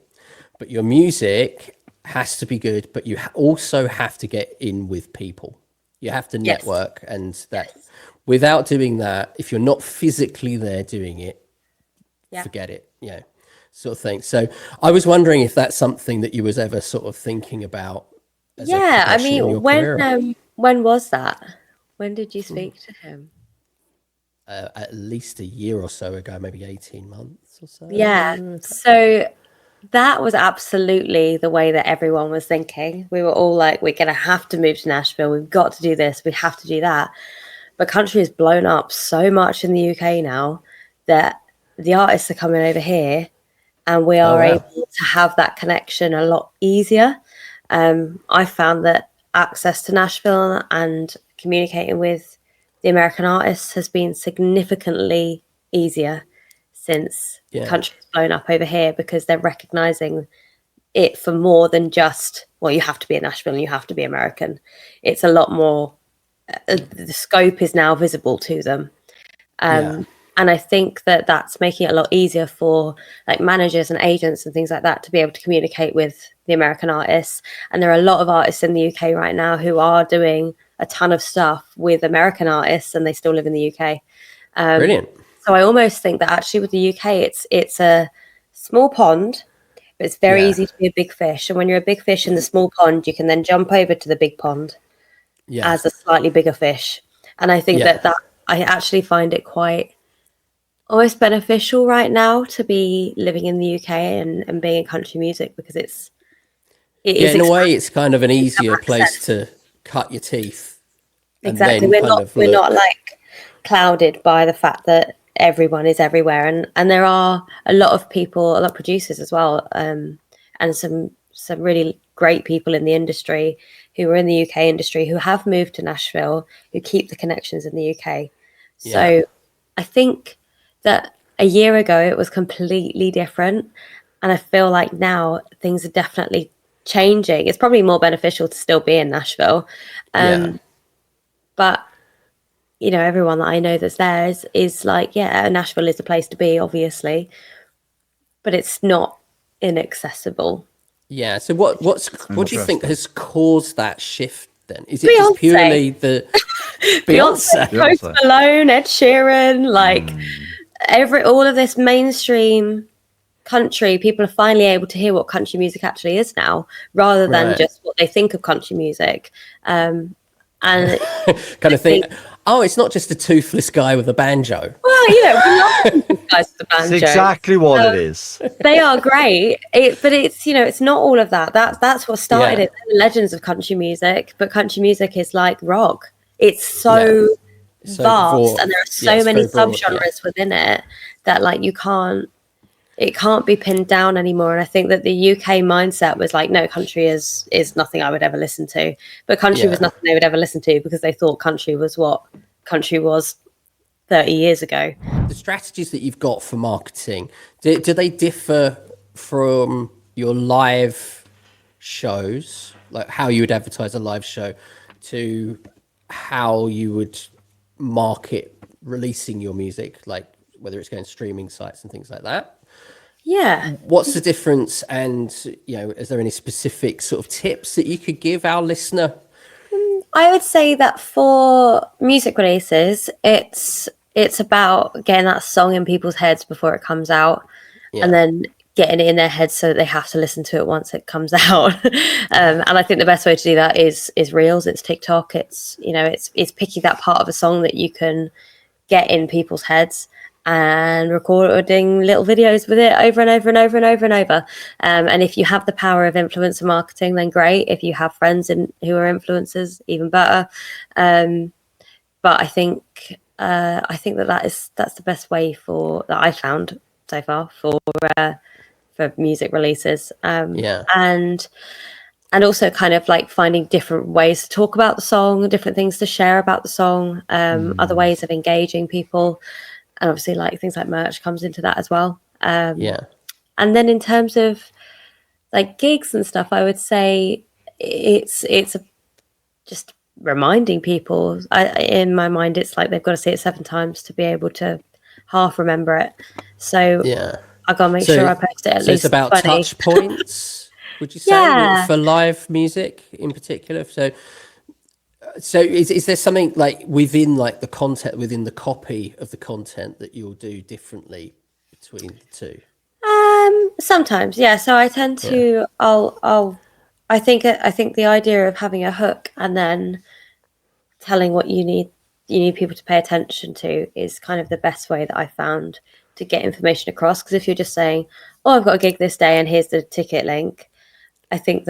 but your music has to be good, but you also have to get in with people. You have to network, and that without doing that, if you're not physically there doing it, forget it, sort of thing. So I was wondering if that's something that you was ever sort of thinking about. I mean, when was that? When did you speak to him? At least a year or so ago, maybe 18 months or so. Yeah. So that was absolutely the way that everyone was thinking. We were all like, we're going to have to move to Nashville. We've got to do this. We have to do that. But country has blown up so much in the UK now that the artists are coming over here, and we are able to have that connection a lot easier. I found that access to Nashville and communicating with the American artists has been significantly easier since country's blown up over here, because they're recognizing it for more than just, well, you have to be in Nashville and you have to be American. It's a lot more, the scope is now visible to them. And I think that that's making it a lot easier for like managers and agents and things like that to be able to communicate with the American artists. And there are a lot of artists in the UK right now who are doing a ton of stuff with American artists, and they still live in the UK. Brilliant. So I almost think that actually with the UK, it's a small pond, but it's very easy to be a big fish. And when you're a big fish in the small pond, you can then jump over to the big pond as a slightly bigger fish. And I think that I actually find it quite almost beneficial right now to be living in the UK and being in country music, because it is in a way it's kind of an easier place to cut your teeth. Exactly. We're not like clouded by the fact that everyone is everywhere, and there are a lot of people, a lot of producers as well, and some really great people in the industry who are in the UK industry who have moved to Nashville, who keep the connections in the UK. So I think that a year ago it was completely different, and I feel like now things are definitely changing. It's probably more beneficial to still be in Nashville, but everyone that I know that's there is like, Nashville is the place to be, obviously, but it's not inaccessible. So what do you think has caused that shift then? Is it just purely the Beyonce, Post Malone, Ed Sheeran, like all of this mainstream country? People are finally able to hear what country music actually is now, rather than just what they think of country music. And kind of think, it's not just a toothless guy with a banjo. Well, we love these guys with the banjo. It's exactly what it is. They are great, but it's it's not all of that. That's what started it. The legends of country music, but country music is like rock. It's so vast, and there are so many subgenres within it that like you can't. it can't be pinned down anymore. And I think that the UK mindset was like, no, country is nothing I would ever listen to. But country was nothing they would ever listen to because they thought country was what country was 30 years ago. The strategies that you've got for marketing, do they differ from your live shows, like how you would advertise a live show, to how you would market releasing your music, like whether it's going to streaming sites and things like that? Yeah. What's the difference? And, you know, is there any specific sort of tips that you could give our listener? I would say that for music releases, it's about getting that song in people's heads before it comes out, and then getting it in their heads so that they have to listen to it once it comes out. And I think the best way to do that is Reels, it's TikTok, it's, you know, it's picking that part of a song that you can get in people's heads and recording little videos with it over and over and over and over and over. And if you have the power of influencer marketing, then great. If you have friends who are influencers, even better. But I think that's the best way that I found so far for music releases. And also kind of like finding different ways to talk about the song, different things to share about the song, other ways of engaging people. And obviously like things like merch comes into that as well. And then in terms of like gigs and stuff, I would say it's just reminding people. In my mind, it's like they've got to see it 7 times to be able to half remember it. So I gotta make sure I post it at least. It's about 20. touch points, would you say, for live music in particular? So is there something like within like the content, within the copy of the content that you'll do differently between the two? Sometimes, yeah. So I tend to I think the idea of having a hook and then telling what you need people to pay attention to is kind of the best way that I found to get information across. Because if you're just saying, oh, I've got a gig this day and here's the ticket link, I think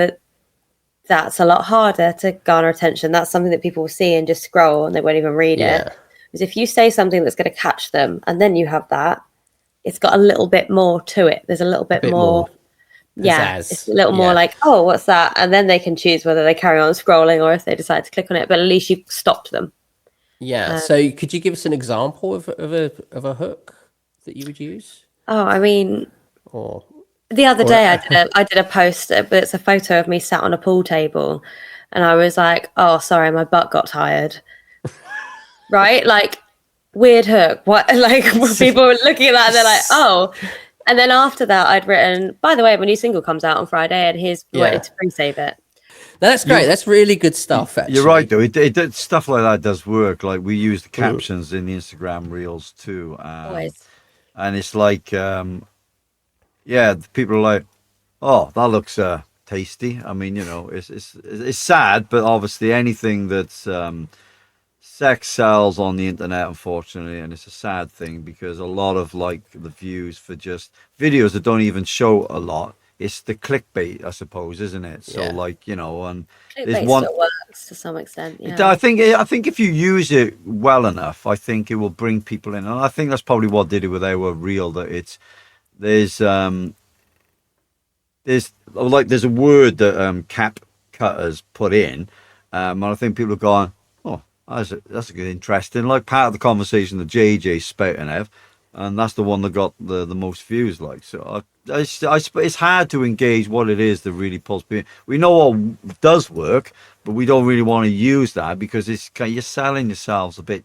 that's a lot harder to garner attention. That's something that people will see and just scroll and they won't even read it. Because if you say something that's going to catch them and then you have that, it's got a little bit more to it. There's a little bit more pizzazz. It's a little more like, oh, what's that? And then they can choose whether they carry on scrolling or if they decide to click on it. But at least you've stopped them. So could you give us an example of a hook that you would use? Oh, I mean, the other day I did a post, but it's a photo of me sat on a pool table, and I was like, "Oh, sorry, my butt got tired." Right? Like, weird hook. What? Like, people were looking at that and they're like, "Oh." And then after that, I'd written, "By the way, my new single comes out on Friday, and here's the way to pre-save it." That's great. That's really good stuff, actually. You're right, though. It stuff like that does work. Like, we use the captions in the Instagram Reels too. Always. And it's like, people are like, oh, that looks tasty. I mean, you know, it's sad, but obviously anything that's sex sells on the internet, unfortunately, and it's a sad thing because a lot of like the views for just videos that don't even show a lot. It's the clickbait, I suppose, isn't it? So, like, you know, and clickbait still works to some extent. Yeah. I think if you use it well enough, I think it will bring people in, and I think that's probably what did it with our reel. That there's a word that cap cutters put in, and I think people are going, oh, that's a good, interesting, like part of the conversation that JJ spouting out. And that's the one that got the most views. Like, so it's hard to engage what it is that really pulls people. We know what does work, but we don't really want to use that because you're selling yourselves a bit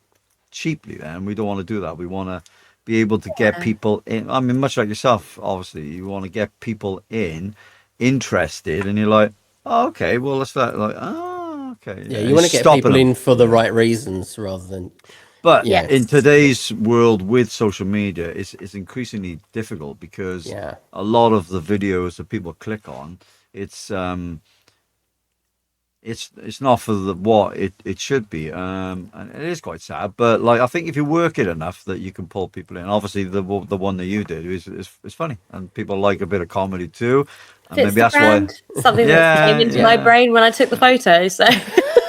cheaply. Then we don't want to do that. We want to be able to get people in. I mean, much like yourself, obviously, you want to get people interested, and you're like, oh, okay, well, let's start. Like, oh, okay, yeah. You want to get people in for the right reasons rather than. But in today's world with social media, it's increasingly difficult because a lot of the videos that people click on, it's not for what it should be, and it is quite sad. But like, I think if you work it enough, that you can pull people in. Obviously, the one that you did is funny, and people like a bit of comedy too. And maybe that's why something that came into my brain when I took the photo. So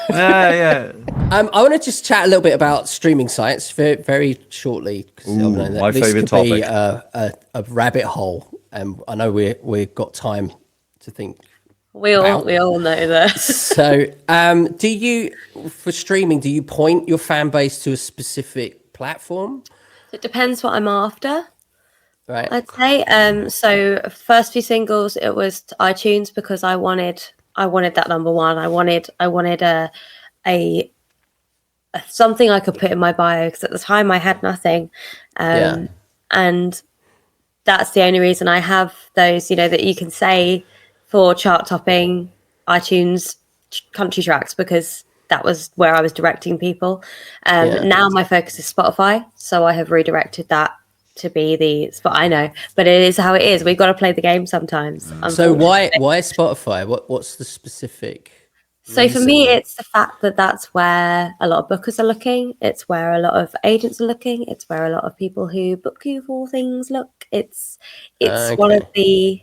yeah. I want to just chat a little bit about streaming sites very, very shortly. Because my favourite be topic. a rabbit hole, and I know we've got time to think. We all know that. So, do you, for streaming, do you point your fan base to a specific platform? It depends what I'm after. Right. I'd say. So first few singles, it was iTunes because I wanted that number one. I wanted a something I could put in my bio, because at the time I had nothing. And that's the only reason I have those, that you can say for chart topping iTunes country tracks, because that was where I was directing people. Now my focus is Spotify, so I have redirected that to be the spot. I know, but it is how it is. We've got to play the game sometimes. So why Spotify? What's the specific? So for me, it's the fact that that's where a lot of bookers are looking. It's where a lot of agents are looking. It's where a lot of people who book you for things look. It's one of the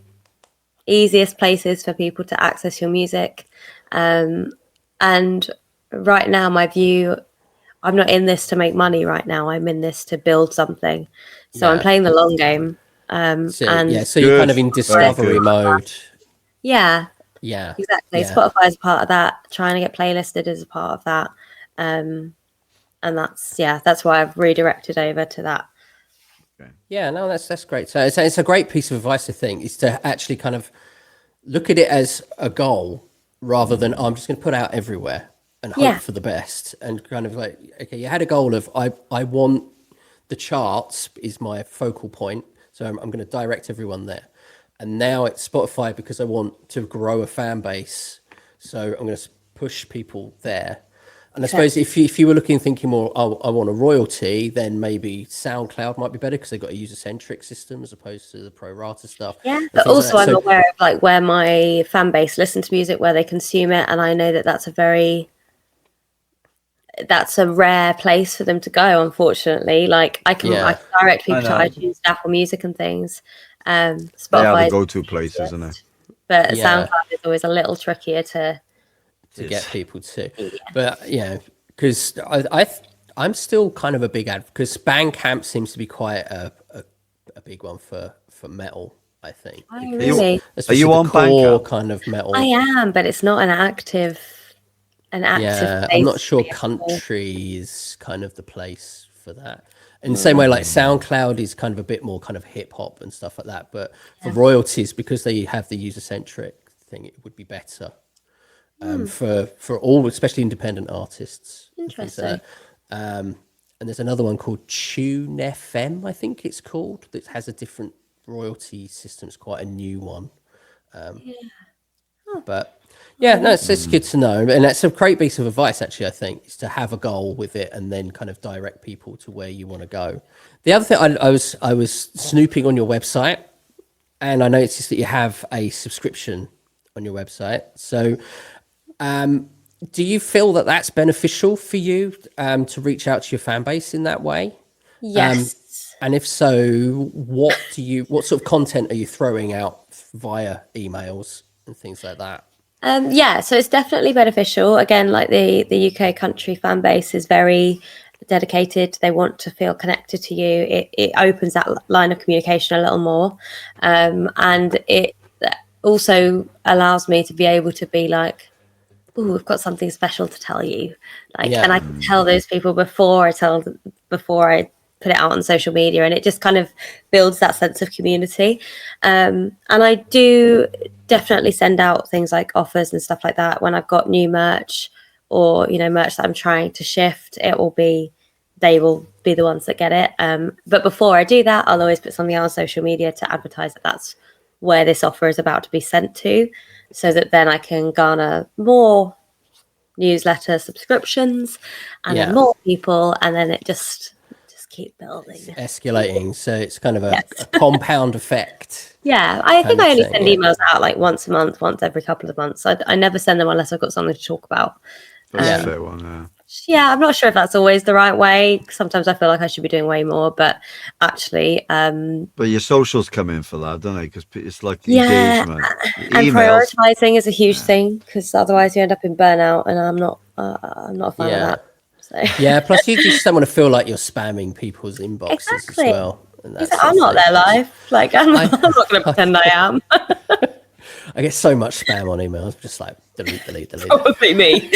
easiest places for people to access your music. And right now, my view, I'm not in this to make money right now. I'm in this to build something. So I'm playing the long game. So you're kind of in discovery mode. Yeah. Yeah, exactly. Yeah. Spotify is a part of that. Trying to get playlisted is a part of that, and that's why I've redirected over to that. Yeah, no, that's great. So it's a great piece of advice, I think, is to actually kind of look at it as a goal rather than I'm just going to put out everywhere and hope for the best, and kind of like, okay, you had a goal of I want the charts is my focal point, so I'm going to direct everyone there. And now it's Spotify because I want to grow a fan base. So I'm going to push people there. And I suppose if you were thinking more, I want a royalty, then maybe SoundCloud might be better because they've got a user-centric system as opposed to the pro rata stuff. Yeah, but also I'm aware of where my fan base listen to music, where they consume it. And I know that that's a rare place for them to go, unfortunately. I can direct people to iTunes, Apple Music and things. Spotify, they are the go-to places, isn't it? But SoundCloud is always a little trickier to get people to. But because I'm still kind of a big advocate, because Bandcamp seems to be quite a big one for metal, I think. Oh, really? Are you on Bandcamp? Kind of metal. I am, but it's not an active. I'm not sure country is kind of the place for that. In the same way, like SoundCloud is kind of a bit more kind of hip hop and stuff like that. But for royalties, because they have the user centric thing, it would be better for all, especially independent artists. Interesting. And there's another one called Tune FM, I think it's called, that has a different royalty system. It's quite a new one. But it's good to know, and that's a great piece of advice. Actually, I think is to have a goal with it, and then kind of direct people to where you want to go. The other thing, I was snooping on your website, and I noticed that you have a subscription on your website. So, do you feel that that's beneficial for you to reach out to your fan base in that way? Yes. And if so, what sort of content are you throwing out via emails and things like that? So it's definitely beneficial. Again, like the UK country fan base is very dedicated. They want to feel connected to you. It opens that line of communication a little more. And it also allows me to be able to be like, oh, we've got something special to tell you. And I can tell those people before I put it out on social media, and it just kind of builds that sense of community. And I do definitely send out things like offers and stuff like that when I've got new merch or merch that I'm trying to shift. They will be the ones that get it. But before I do that, I'll always put something out on social media to advertise that that's where this offer is about to be sent to, so that then I can garner more newsletter subscriptions and then more people, and then it just keep building, escalating. So it's kind of a compound effect. I think I only send emails out like once a month, once every couple of months. I never send them unless I've got something to talk about. That's a fair one. I'm not sure if that's always the right way. Sometimes I feel like I should be doing way more, but actually but your socials come in for that, don't they? Because it's like engagement. And prioritizing is a huge thing, because otherwise you end up in burnout, and I'm not a fan of that. So Yeah, plus you just don't want to feel like you're spamming people's inboxes exactly. as well. And that He's like, sort I'm of not thing. their life. Like, I'm not going to pretend I am. I get so much spam on emails, just like delete. Probably me.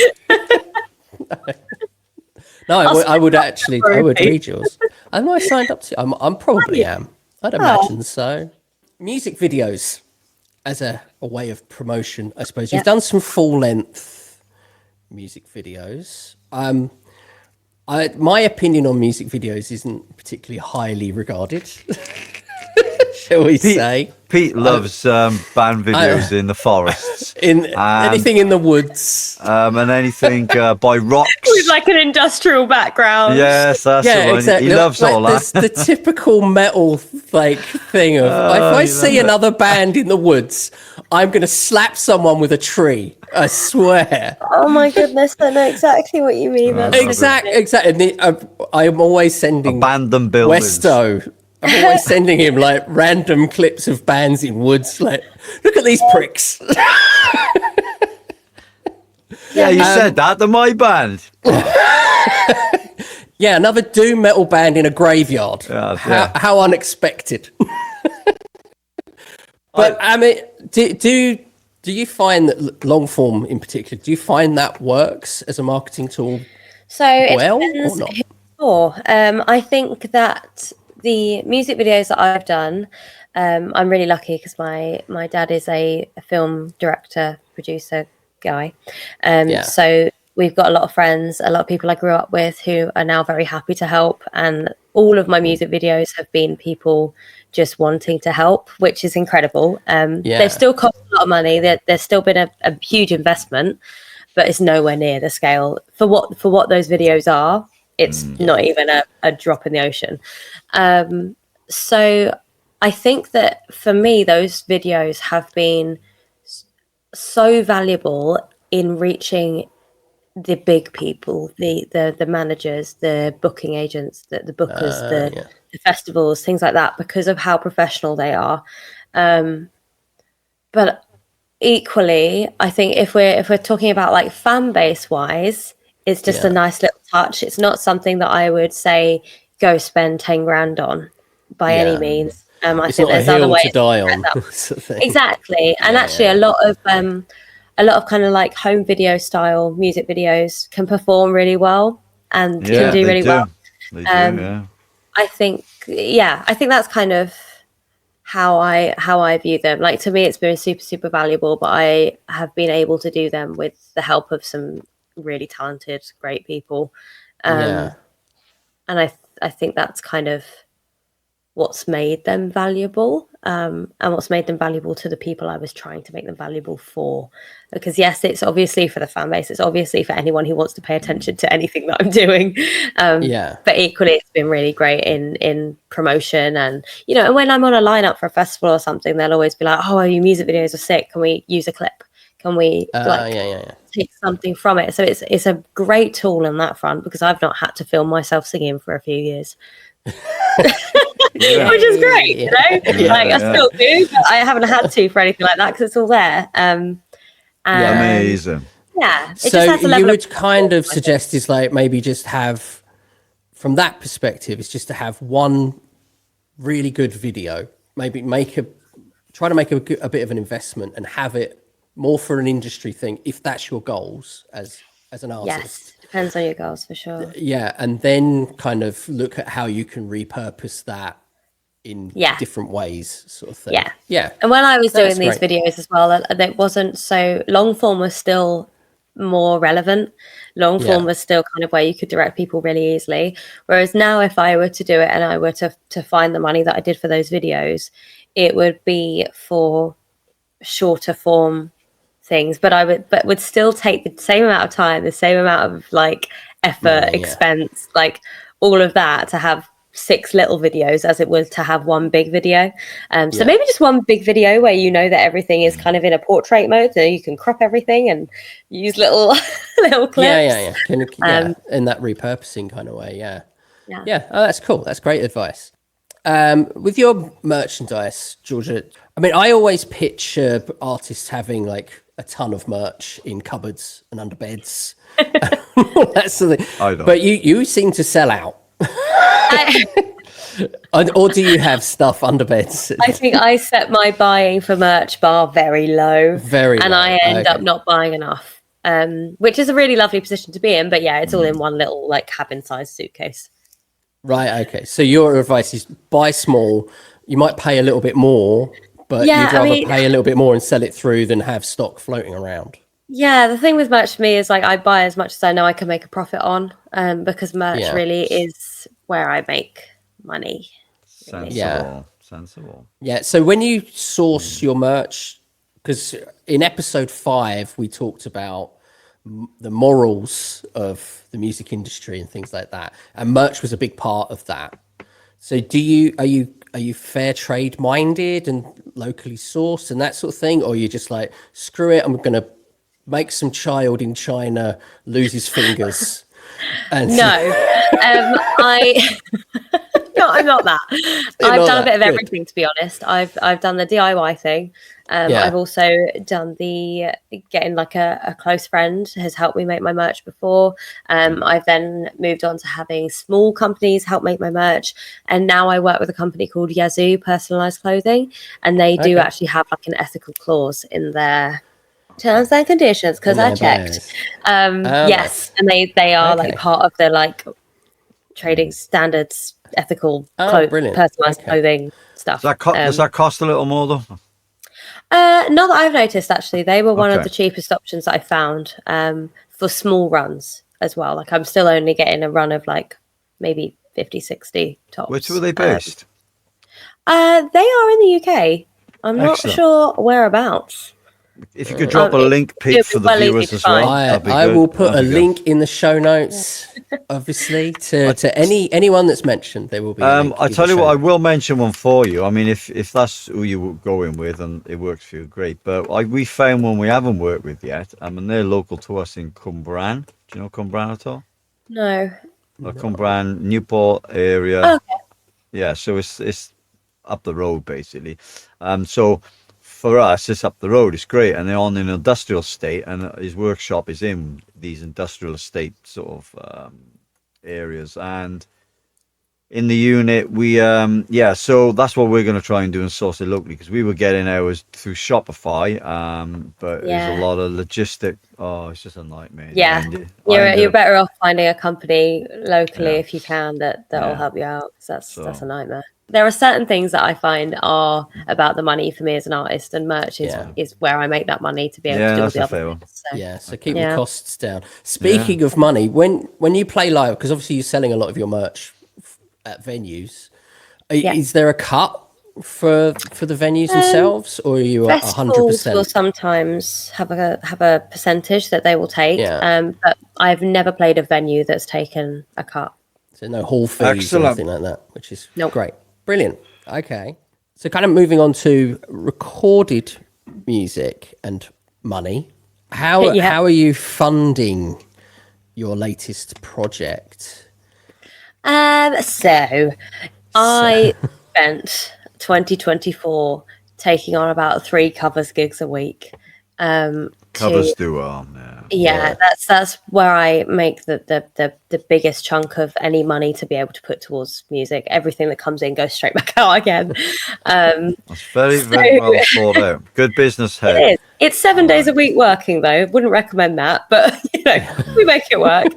No, I would Probably. read yours. Am I signed up to? I'm probably am. I'd imagine so. Music videos as a way of promotion, I suppose. You've done some full length music videos. My opinion on music videos isn't particularly highly regarded. Shall we say? Pete loves band videos in the forests. Anything in the woods. And anything by rocks. With like an industrial background. Yes, that's the one. Exactly. He loves all that. The typical metal thing of if I see another band in the woods, I'm going to slap someone with a tree. I swear. Oh my goodness, I know exactly what you mean. Exactly. I'm always sending Abandoned buildings. Westo. I'm always sending him like random clips of bands in woods. Like, look at these pricks. Yeah, you said that. They're my band. Yeah, another doom metal band in a graveyard. How unexpected. But I mean, do you find that long form in particular? Do you find that works as a marketing tool? So well, it depends or not? who for. I think that the music videos that I've done, I'm really lucky because my dad is a film director, producer guy. So we've got a lot of friends, a lot of people I grew up with who are now very happy to help. And all of my music videos have been people just wanting to help, which is incredible. They've still cost a lot of money. There's still been a huge investment, but it's nowhere near the scale for what those videos are. It's not even a drop in the ocean. So I think that for me, those videos have been so valuable in reaching the big people, the managers, the booking agents, the bookers, the festivals, things like that, because of how professional they are. But equally, I think if we're talking about like fan base wise, it's just a nice little touch. It's not something that I would say go spend 10 grand on by any means. I think there's other ways to die on. Exactly. And actually a lot of kind of like home video style music videos can perform really well and can do really well. They do, yeah. I think that's kind of how I view them. Like, to me, it's been super, super valuable, but I have been able to do them with the help of some really talented, great people. And I think that's kind of what's made them valuable, and what's made them valuable to the people I was trying to make them valuable for. Because yes, it's obviously for the fan base, it's obviously for anyone who wants to pay attention to anything that I'm doing. But equally, it's been really great in promotion, and and when I'm on a lineup for a festival or something, they'll always be like, "Oh, your music videos are sick. Can we use a clip? Can we take something from it?" So it's a great tool on that front, because I've not had to film myself singing for a few years. Which is great, I still do, but I haven't had to for anything like that because it's all there. Amazing. So you would kind of suggest is like maybe just have, from that perspective, it's just to have one really good video, maybe try to make a bit of an investment and have it more for an industry thing, if that's your goals as an artist. Yes, depends on your goals for sure. Yeah, and then kind of look at how you can repurpose that in different ways, sort of thing. Yeah. And when I was doing these videos as well, it wasn't so long form was still more relevant. Long form was still kind of where you could direct people really easily. Whereas now, if I were to do it and I were to find the money that I did for those videos, it would be for shorter form things, but would still take the same amount of time, the same amount of like effort, expense, like all of that, to have 6 little videos as it was to have one big video. So maybe just one big video where that everything is kind of in a portrait mode, so you can crop everything and use little clips. In that repurposing kind of way. Oh, that's cool. That's great advice. With your merchandise, Georgia, I mean, I always picture artists having like a ton of merch in cupboards and under beds. That's the thing. I don't. But you seem to sell out. Or do you have stuff under beds? I think I set my buying for merch bar very low. And low. I end up not buying enough, which is a really lovely position to be in. But yeah, it's all in one little like cabin-sized suitcase. Right, okay. So your advice is buy small. You might pay a little bit more, but you'd rather pay a little bit more and sell it through than have stock floating around. Yeah, the thing with merch for me is like I buy as much as I know I can make a profit on, because merch really is where I make money. Really. Sensible. Yeah, so when you source your merch, because in episode 5 we talked about the morals of the music industry and things like that, and merch was a big part of that. So are you fair trade minded and locally sourced and that sort of thing, or are you just like, screw it, I'm gonna make some child in China lose his fingers? And No, I'm not that. I've done a bit of everything, to be honest. I've done the DIY thing. I've also done the getting like a close friend has helped me make my merch before. I've then moved on to having small companies help make my merch. And now I work with a company called Yazoo Personalized Clothing. And they do actually have like an ethical clause in their terms and conditions, because I checked. Yes. And they are like part of the like trading standards, ethical personalized clothing stuff. Does that cost a little more though? Not that I've noticed, actually. They were one of the cheapest options that I found for small runs as well. Like I'm still only getting a run of like maybe 50, 60 tops. Which were they based? They are in the UK. I'm not sure whereabouts. If you could drop a link, Pete, for the viewers as well. I will put a link in the show notes, obviously, to anyone that's mentioned. There will be. I tell you what, I will mention one for you. I mean, if that's who you were going with and it works for you, great. But we found one we haven't worked with yet. And they're local to us in Cwmbran. Do you know Cwmbran at all? No. Cwmbran, Newport area. Oh, okay. Yeah, so it's up the road basically. So for us, it's up the road. It's great, and they're on an industrial estate, and his workshop is in these industrial estate sort of areas. And in the unit, we so that's what we're going to try and do and source it locally, because we were getting ours through Shopify, but there's a lot of logistic. Oh, it's just a nightmare. Yeah, you're better off finding a company locally if you can that'll help you out, because that's a nightmare. There are certain things that I find are about the money for me as an artist, and merch is where I make that money to be able to do all the other things. So keep the costs down. Speaking of money, when you play live, because obviously you're selling a lot of your merch at venues, is there a cut for the venues themselves, or are you at 100%? Will sometimes have a percentage that they will take, but I've never played a venue that's taken a cut. So no hall fees or anything like that, which is great. Brilliant. Okay. So kind of moving on to recorded music and money. How are you funding your latest project? So I spent 2024 taking on about 3 covers gigs a week. Covers do well, that's where I make the biggest chunk of any money to be able to put towards music. Everything that comes in goes straight back out again. That's very well thought out. Good business head. It is. It's 7 days a week working though. Wouldn't recommend that, but we make it work.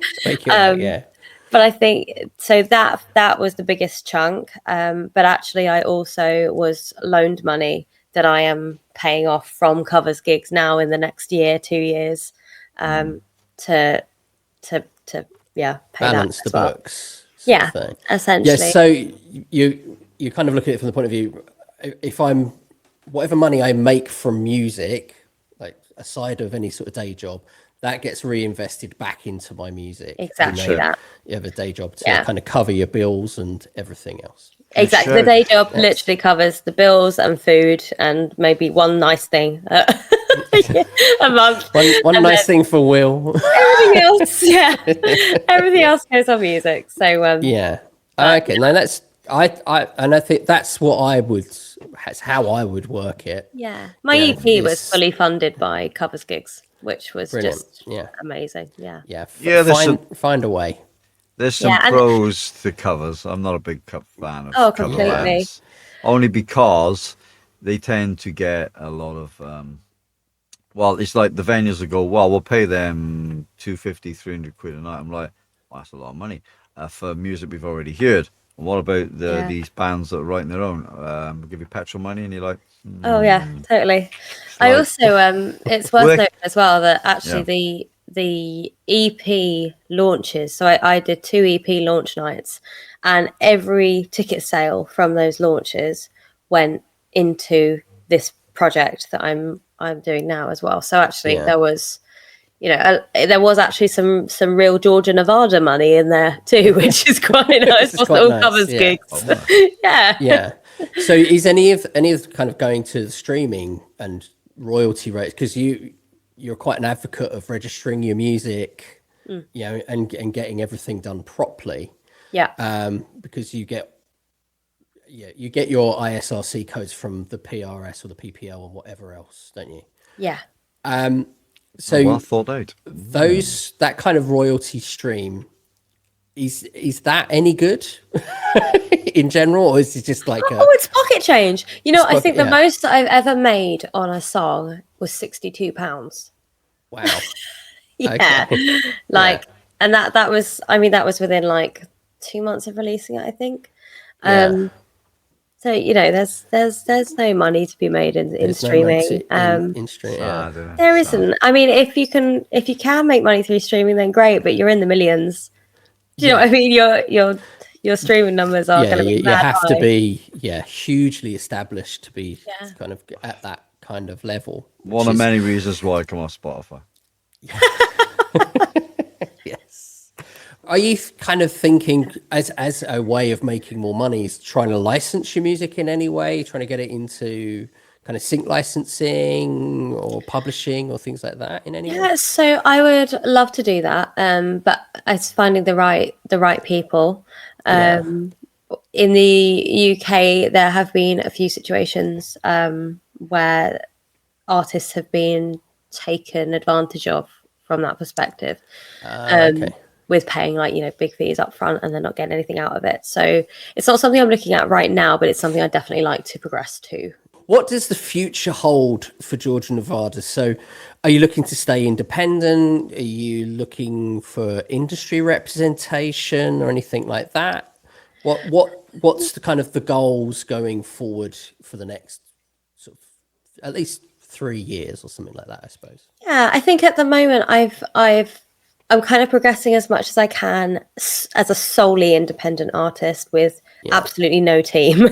But I think so that was the biggest chunk. But actually, I also was loaned money that I am paying off from covers gigs now in the next year, 2 years, to pay balance that the books. Essentially. Yeah, so you kind of look at it from the point of view, if whatever money I make from music, like aside of any sort of day job, that gets reinvested back into my music. Exactly that. You have a day job to kind of cover your bills and everything else. Exactly. The day job literally covers the bills and food and maybe one nice thing a month. One nice thing for Will. Everything else, everything else goes on music. So okay. Now I think that's how I would work it. Yeah. My Yeah, EP was it's- fully funded by covers gigs, which was Brilliant. just Yeah. amazing. Yeah. Yeah. Yeah, there's find a way. There's some Yeah, and- pros to covers. I'm not a big fan of Oh, cover completely. bands, only because they tend to get a lot of. Well, it's like the venues will go, well, we'll pay them 250, 300 quid a night. I'm like, well, that's a lot of money for music we've already heard. And what about these bands that are writing their own? We'll give you petrol money, and you're like, Oh yeah, totally. I like- also it's worth Work- noting as well that actually the EP launches. So I did 2 EP launch nights, and every ticket sale from those launches went into this project that I'm doing now as well. So actually Yeah. there was, there was actually some real Georgia Nevada money in there too, which is quite nice. It's Was quite all nice, covers yeah. gigs. Yeah. Yeah. So is any of kind of going to the streaming and royalty rates, because you're quite an advocate of registering your music, and getting everything done properly, because you get your ISRC codes from the PRS or the PPL or whatever else, don't you? Yeah. So well thought out. that kind of royalty stream, is that any good in general, or is it just like It's pocket change. I think the yeah. most I've ever made on a song was £62. wow? Yeah. Okay. And that was within like 2 months of releasing it, I think. Yeah. So there's no money to be made in There's no streaming. money in streaming. Yeah. There isn't. I mean, if you can make money through streaming, then great. But you're in the millions. Do you know what I mean? Your streaming numbers are going to be you mad have to high. be hugely established to be kind of at that kind of level. One of many reasons why I come off Spotify. Yes. Are you kind of thinking as a way of making more money, is trying to license your music in any way, trying to get it into kind of sync licensing or publishing or things like that in any way? Yeah, so I would love to do that, but it's finding the right people. In the UK, there have been a few situations where artists have been taken advantage of from that perspective, Okay. with paying big fees up front and they're not getting anything out of it. So it's not something I'm looking at right now, but it's something I'd definitely like to progress to. What does the future hold for Georgia Nevada? So are you looking to stay independent? Are you looking for industry representation or anything like that? What's the kind of the goals going forward for the next sort of at least 3 years or something like that, I suppose? Yeah, I think at the moment I'm kind of progressing as much as I can as a solely independent artist with absolutely no team.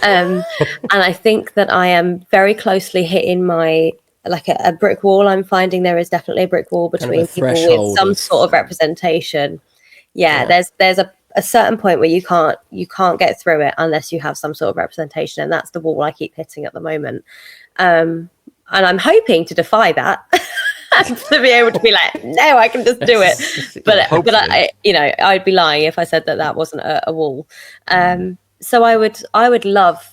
And I think that I am very closely hitting my, like a brick wall. I'm finding there is definitely a brick wall Kind of between a people with threshold some of- sort of representation. There's a certain point where you can't get through it unless you have some sort of representation. And that's the wall I keep hitting at the moment. And I'm hoping to defy that. To be able to be like, no, I can just do it. But I'd be lying if I said that wasn't a wall. So I would love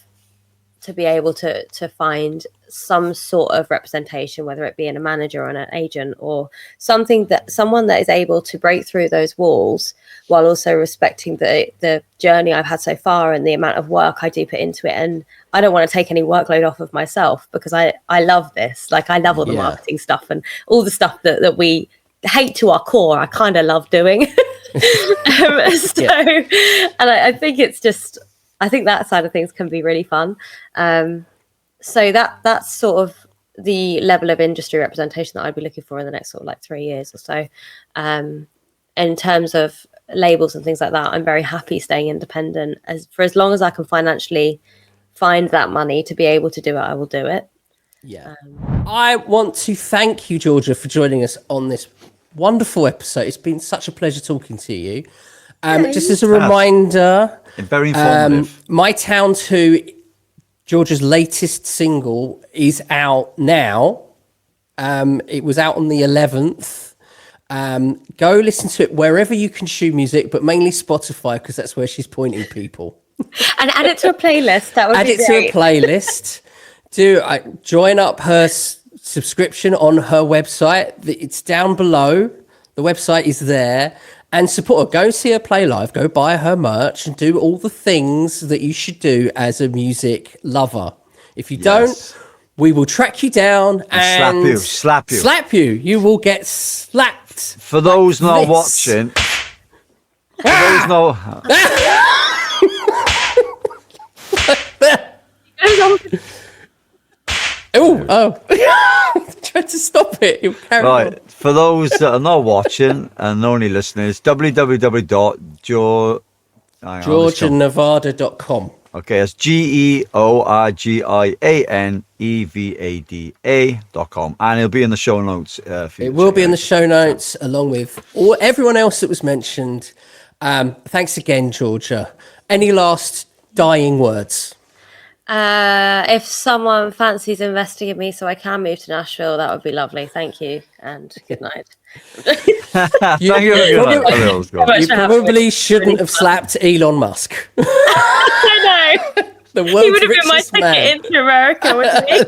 to be able to find some sort of representation, whether it be in a manager or an agent or someone that is able to break through those walls while also respecting the journey I've had so far and the amount of work I do put into it. And I don't want to take any workload off of myself because I love this. Like I love all the marketing stuff and all the stuff that we hate to our core. I kind of love doing. And I think it's just, I think that side of things can be really fun. So that's sort of the level of industry representation that I'd be looking for in the next sort of like 3 years or so. In terms of labels and things like that, I'm very happy staying independent as long as I can financially find that money to be able to do it, I will do it. Yeah. I want to thank you, Georgia, for joining us on this wonderful episode. It's been such a pleasure talking to you. Just as a reminder, Very informative. My Town 2, Georgia's latest single, is out now. It was out on the 11th. Go listen to it wherever you consume music, but mainly Spotify, because that's where she's pointing people. And add it to a playlist. That would Add be it to great. a playlist. Join up her subscription on her website. It's down below. The website is there. And support her. Go see her play live. Go buy her merch and do all the things that you should do as a music lover. If you don't, we will track you down and slap you. You will get slapped. For those not this. watching, for those not. Oh. Tried to stop it. You'll carry on. Right, for those that are not watching and only listening, it's GeorgiaNevada.com. Okay, it's GeorgiaNevada.com, and it'll be in the show notes. It will be in the show notes along with everyone else that was mentioned. Thanks again, Georgia. Any last dying words? If someone fancies investing in me so I can move to Nashville, that would be lovely. Thank you and good night. You probably shouldn't have slapped Elon Musk. I know. The He world's would have been my richest ticket man. into America, wouldn't he?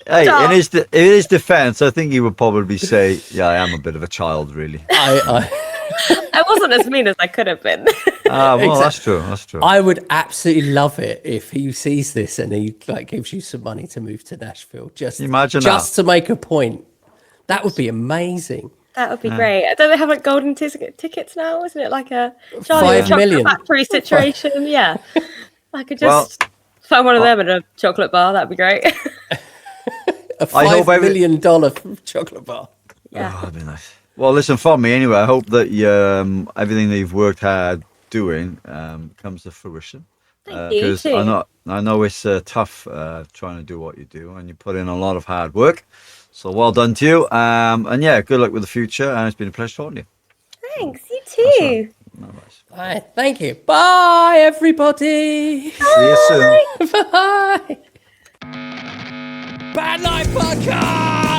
Hey, in his defense, I think he would probably say, "Yeah, I am a bit of a child, really." I wasn't as mean as I could have been. Well, that's true. That's true. I would absolutely love it if he sees this and he gives you some money to move to Nashville. Imagine just to make a point. That would be amazing. That would be great. Don't they have golden tickets now? Isn't it like a $5 million factory situation? Yeah. I could just find one of them in a chocolate bar. That'd be great. A $5 million chocolate bar. Yeah. That'd be nice. Well, listen, from me anyway, I hope that everything that you've worked hard doing comes to fruition. Thank you. Because I know it's tough trying to do what you do, and you put in a lot of hard work. So well done to you. And yeah, good luck with the future. And it's been a pleasure talking to you. Thanks. You too. No worries. All right, thank you. Bye, everybody. See you soon. Bye. Bad Life Podcast.